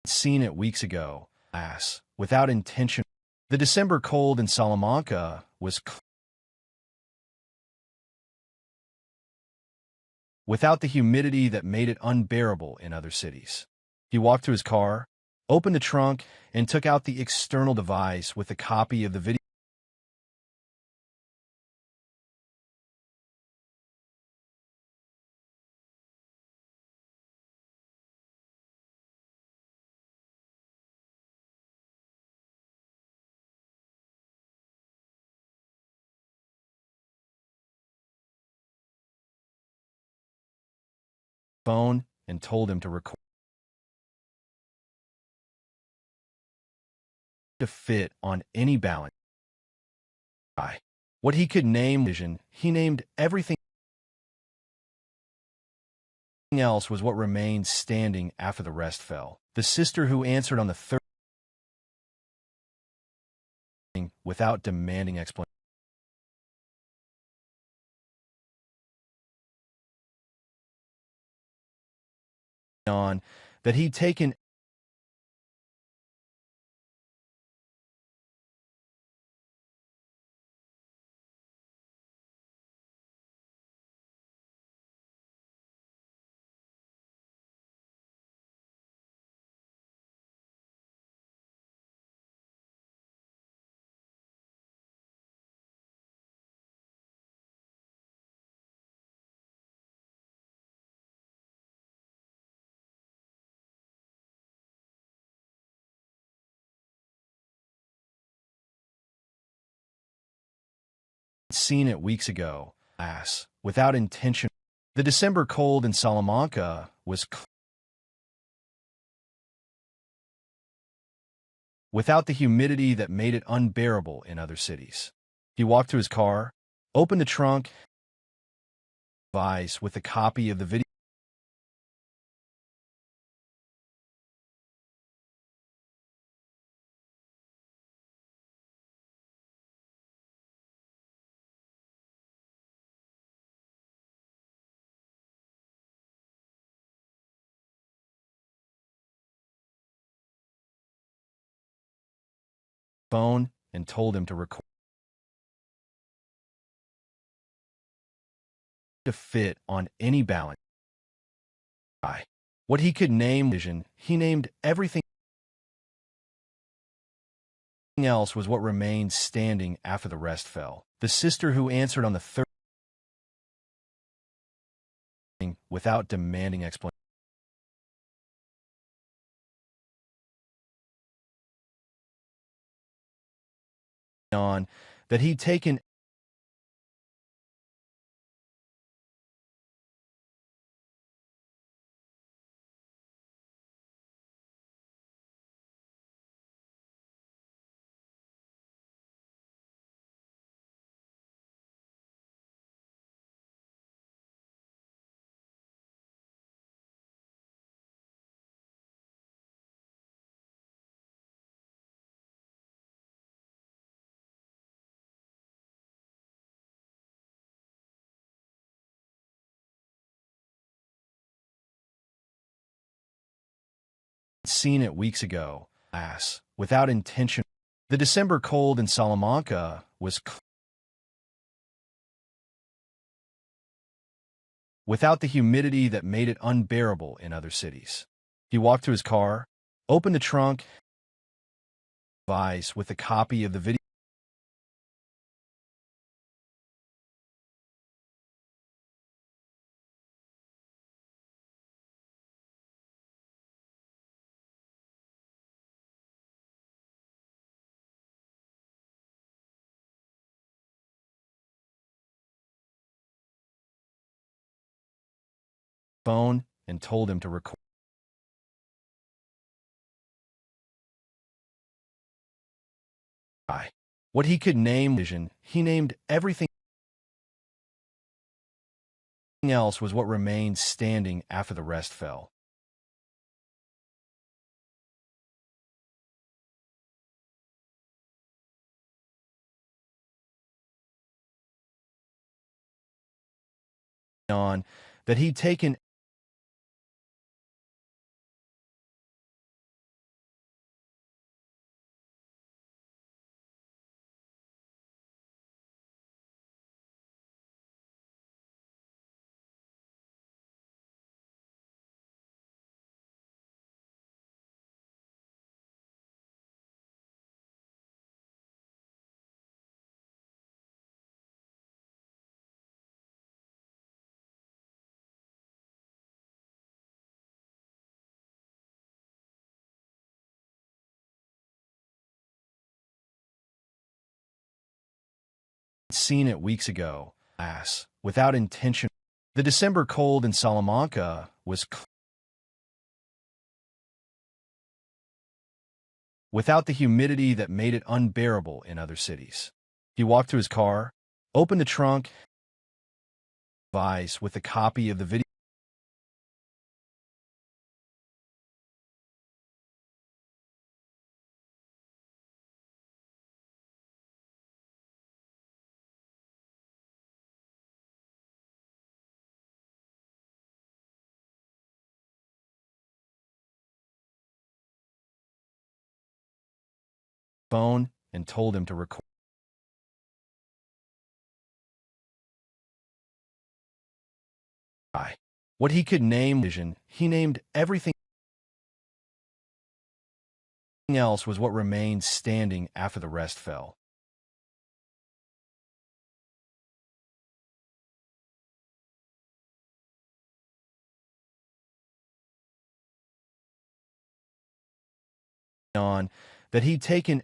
seen it weeks ago, without intention. The December cold in Salamanca was without the humidity that made it unbearable in other cities. He walked to his car, opened the trunk, and took out the external device with a copy of the video phone and told him to record to fit on any balance. What he could name vision, he named everything else was what remained standing after the rest fell. The sister who answered on the third without demanding explanation on that he'd taken seen it weeks ago, without intention. The December cold in Salamanca was without the humidity that made it unbearable in other cities. He walked to his car, opened the trunk, device with a copy of the video phone and told him to record to fit on any balance. What he could name vision, he named everything else was what remained standing after the rest fell. The sister who answered on the third without demanding explanation on that he'd taken Seen it weeks ago. Without intention. The December cold in Salamanca was without the humidity that made it unbearable in other cities. He walked to his car, opened the trunk, device with a copy of the video phone and told him to record. What he could name vision, he named everything else was what remained standing after the rest fell. On that he'd taken seen it weeks ago. Without intention. The December cold in Salamanca was without the humidity that made it unbearable in other cities. He walked to his car, opened the trunk, device with a copy of the video phone and told him to record. What he could name vision, he named everything else was what remained standing after the rest fell. On that he'd taken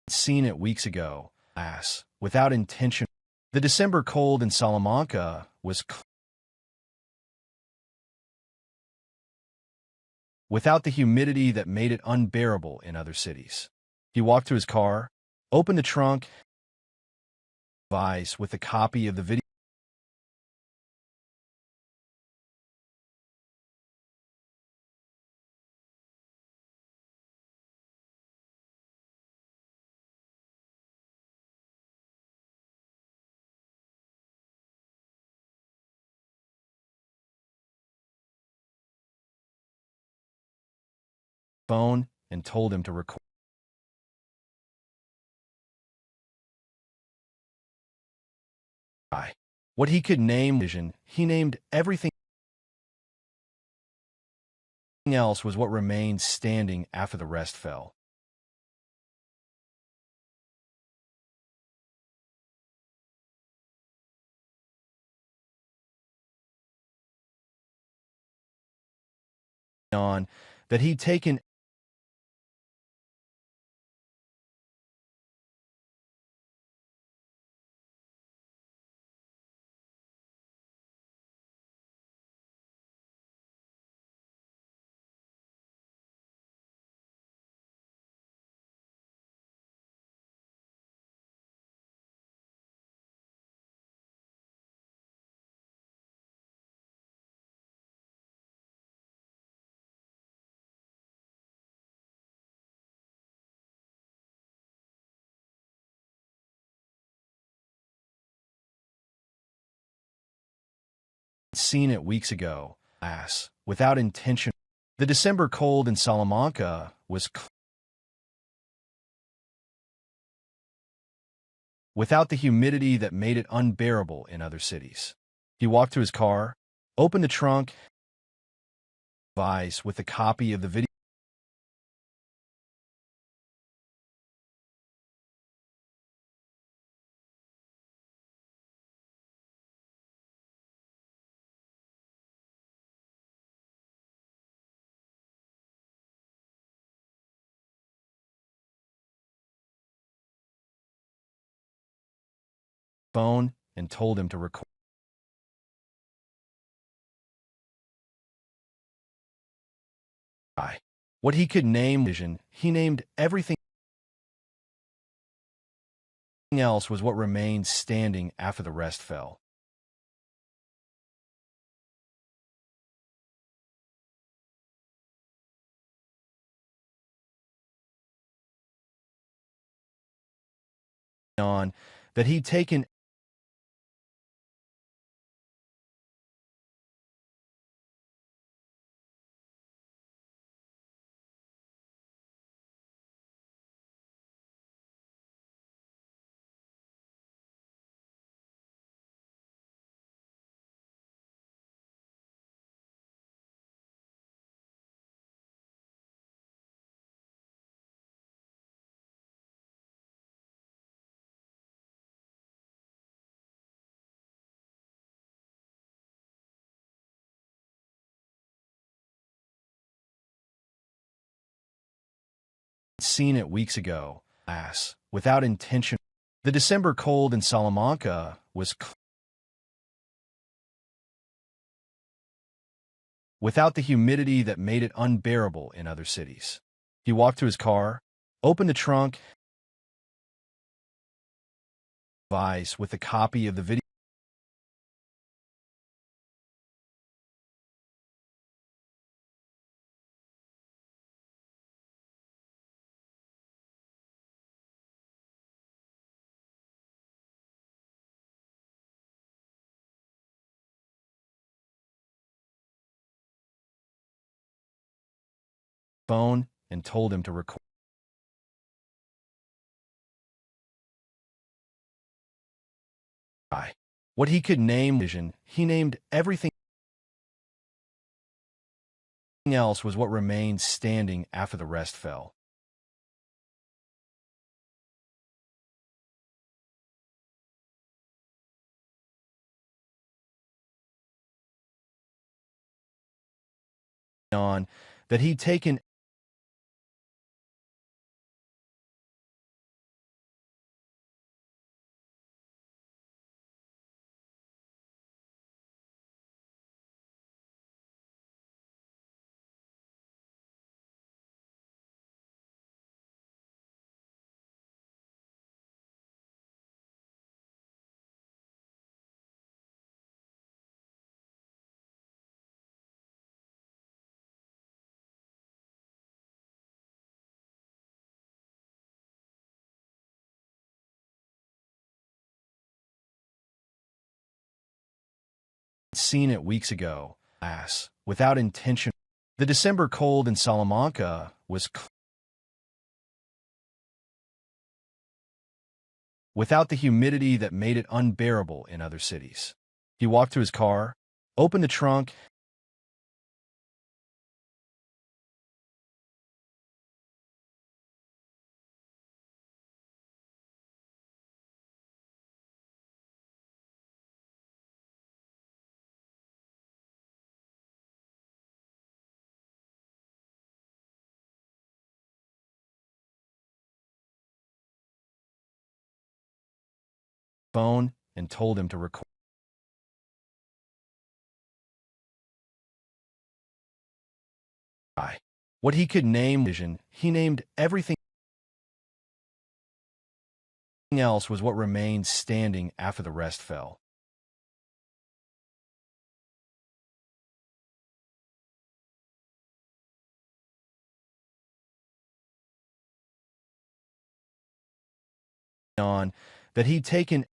seen it weeks ago. Without intention. The December cold in Salamanca was without the humidity that made it unbearable in other cities. He walked to his car, opened the trunk, device with a copy of the video phone and told him to record. What he could name vision, he named everything else was what remained standing after the rest fell. On that he'd taken seen it weeks ago, without intention. The December cold in Salamanca was without the humidity that made it unbearable in other cities. He walked to his car, opened the trunk, device with a copy of the video phone and told him to record. What he could name vision, he named everything else was what remained standing after the rest fell. On that he'd taken seen it weeks ago, without intention. The December cold in Salamanca was without the humidity that made it unbearable in other cities. He walked to his car, opened the trunk, device with a copy of the video phone and told him to record. What he could name vision, he named everything else was what remained standing after the rest fell. On that he'd taken seen it weeks ago, without intention. The December cold in Salamanca was without the humidity that made it unbearable in other cities. He walked to his car, opened the trunk, phone and told him to record. What he could name vision, he named everything else was what remained standing after the rest fell. On that he'd taken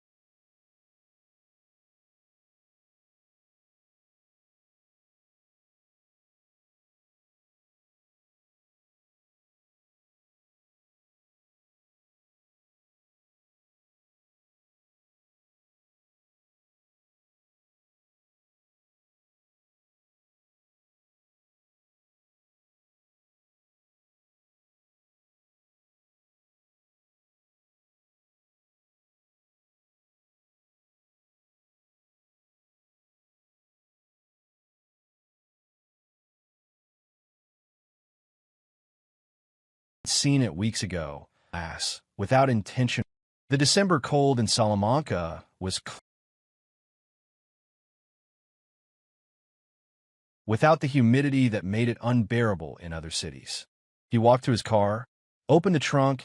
Seen it weeks ago. Ass. Without intention. The December cold in Salamanca was without the humidity that made it unbearable in other cities. He walked to his car, opened the trunk,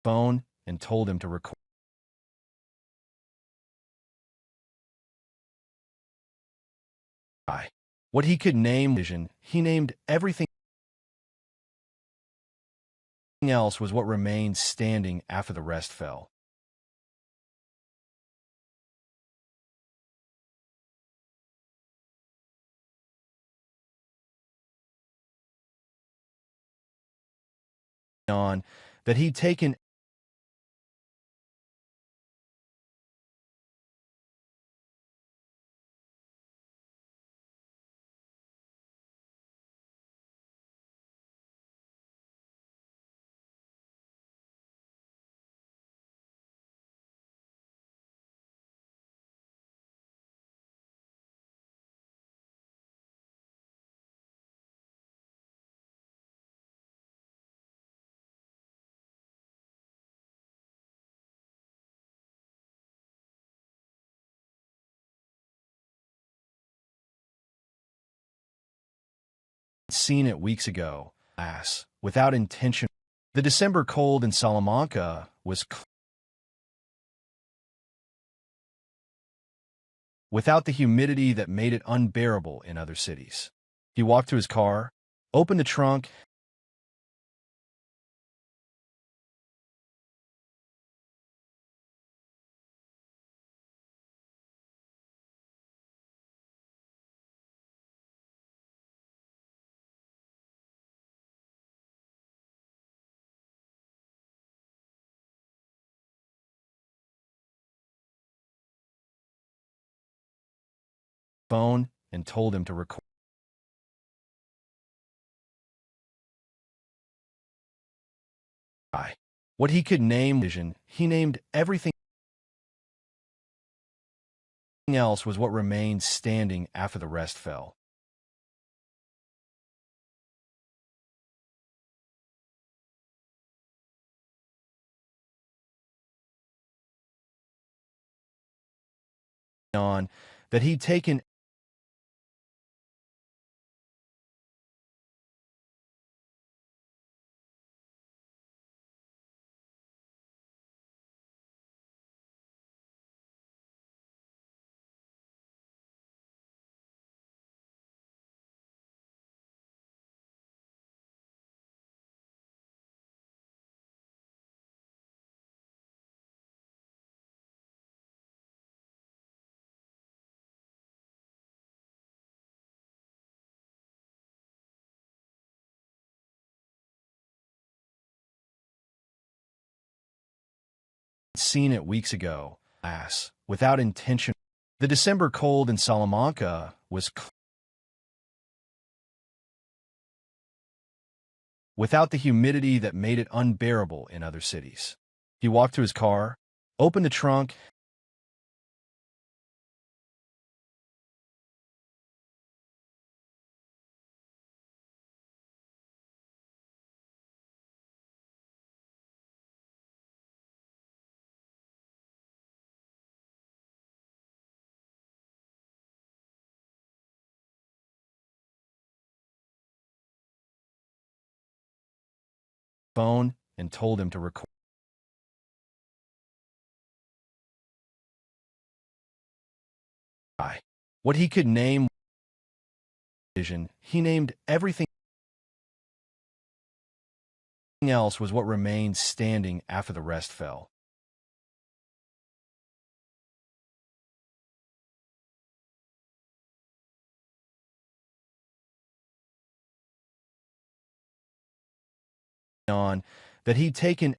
phone, and told him to record. What he could name vision, he named everything else was what remained standing after the rest fell. On that he'd taken seen it weeks ago. Ass. Without intention. The December cold in Salamanca was without the humidity that made it unbearable in other cities. He walked to his car, opened the trunk, phone, and told him to record. What he could name vision, he named everything else was what remained standing after the rest fell. On that he'd taken seen it weeks ago. Ass. Without intention. The December cold in Salamanca was without the humidity that made it unbearable in other cities. He walked to his car, opened the trunk, phone, and told him to record. What he could name vision, he named everything else was what remained standing after the rest fell. On that he'd taken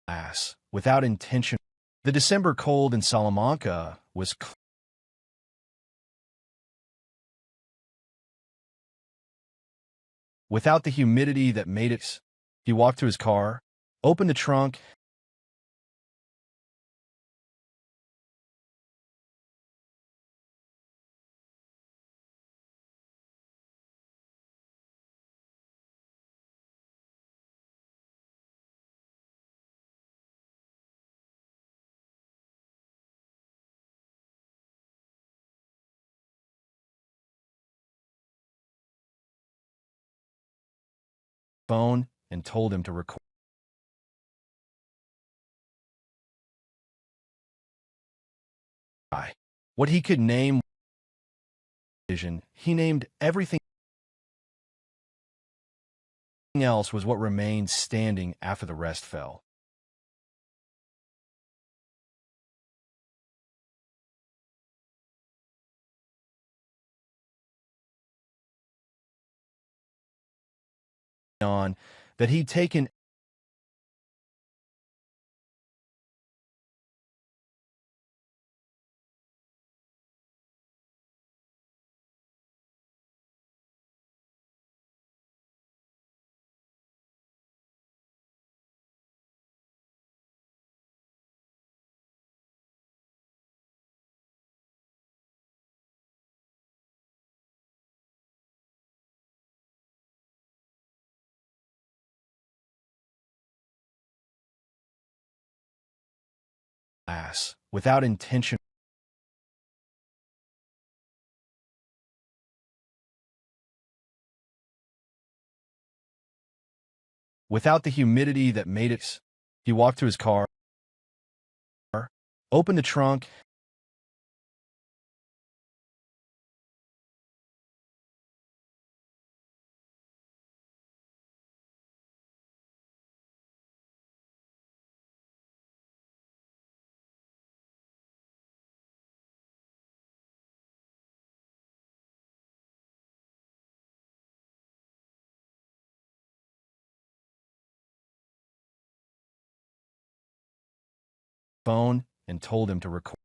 glass without intention. The December cold in Salamanca was without the humidity that made it. He walked to his car, opened the trunk, phone, and told him to record. What he could name vision, he named everything else was what remained standing after the rest fell. On that he'd taken glass without intention. Without the humidity that made it, he walked to his car, opened the trunk, phone, and told him to record.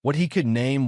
What he could name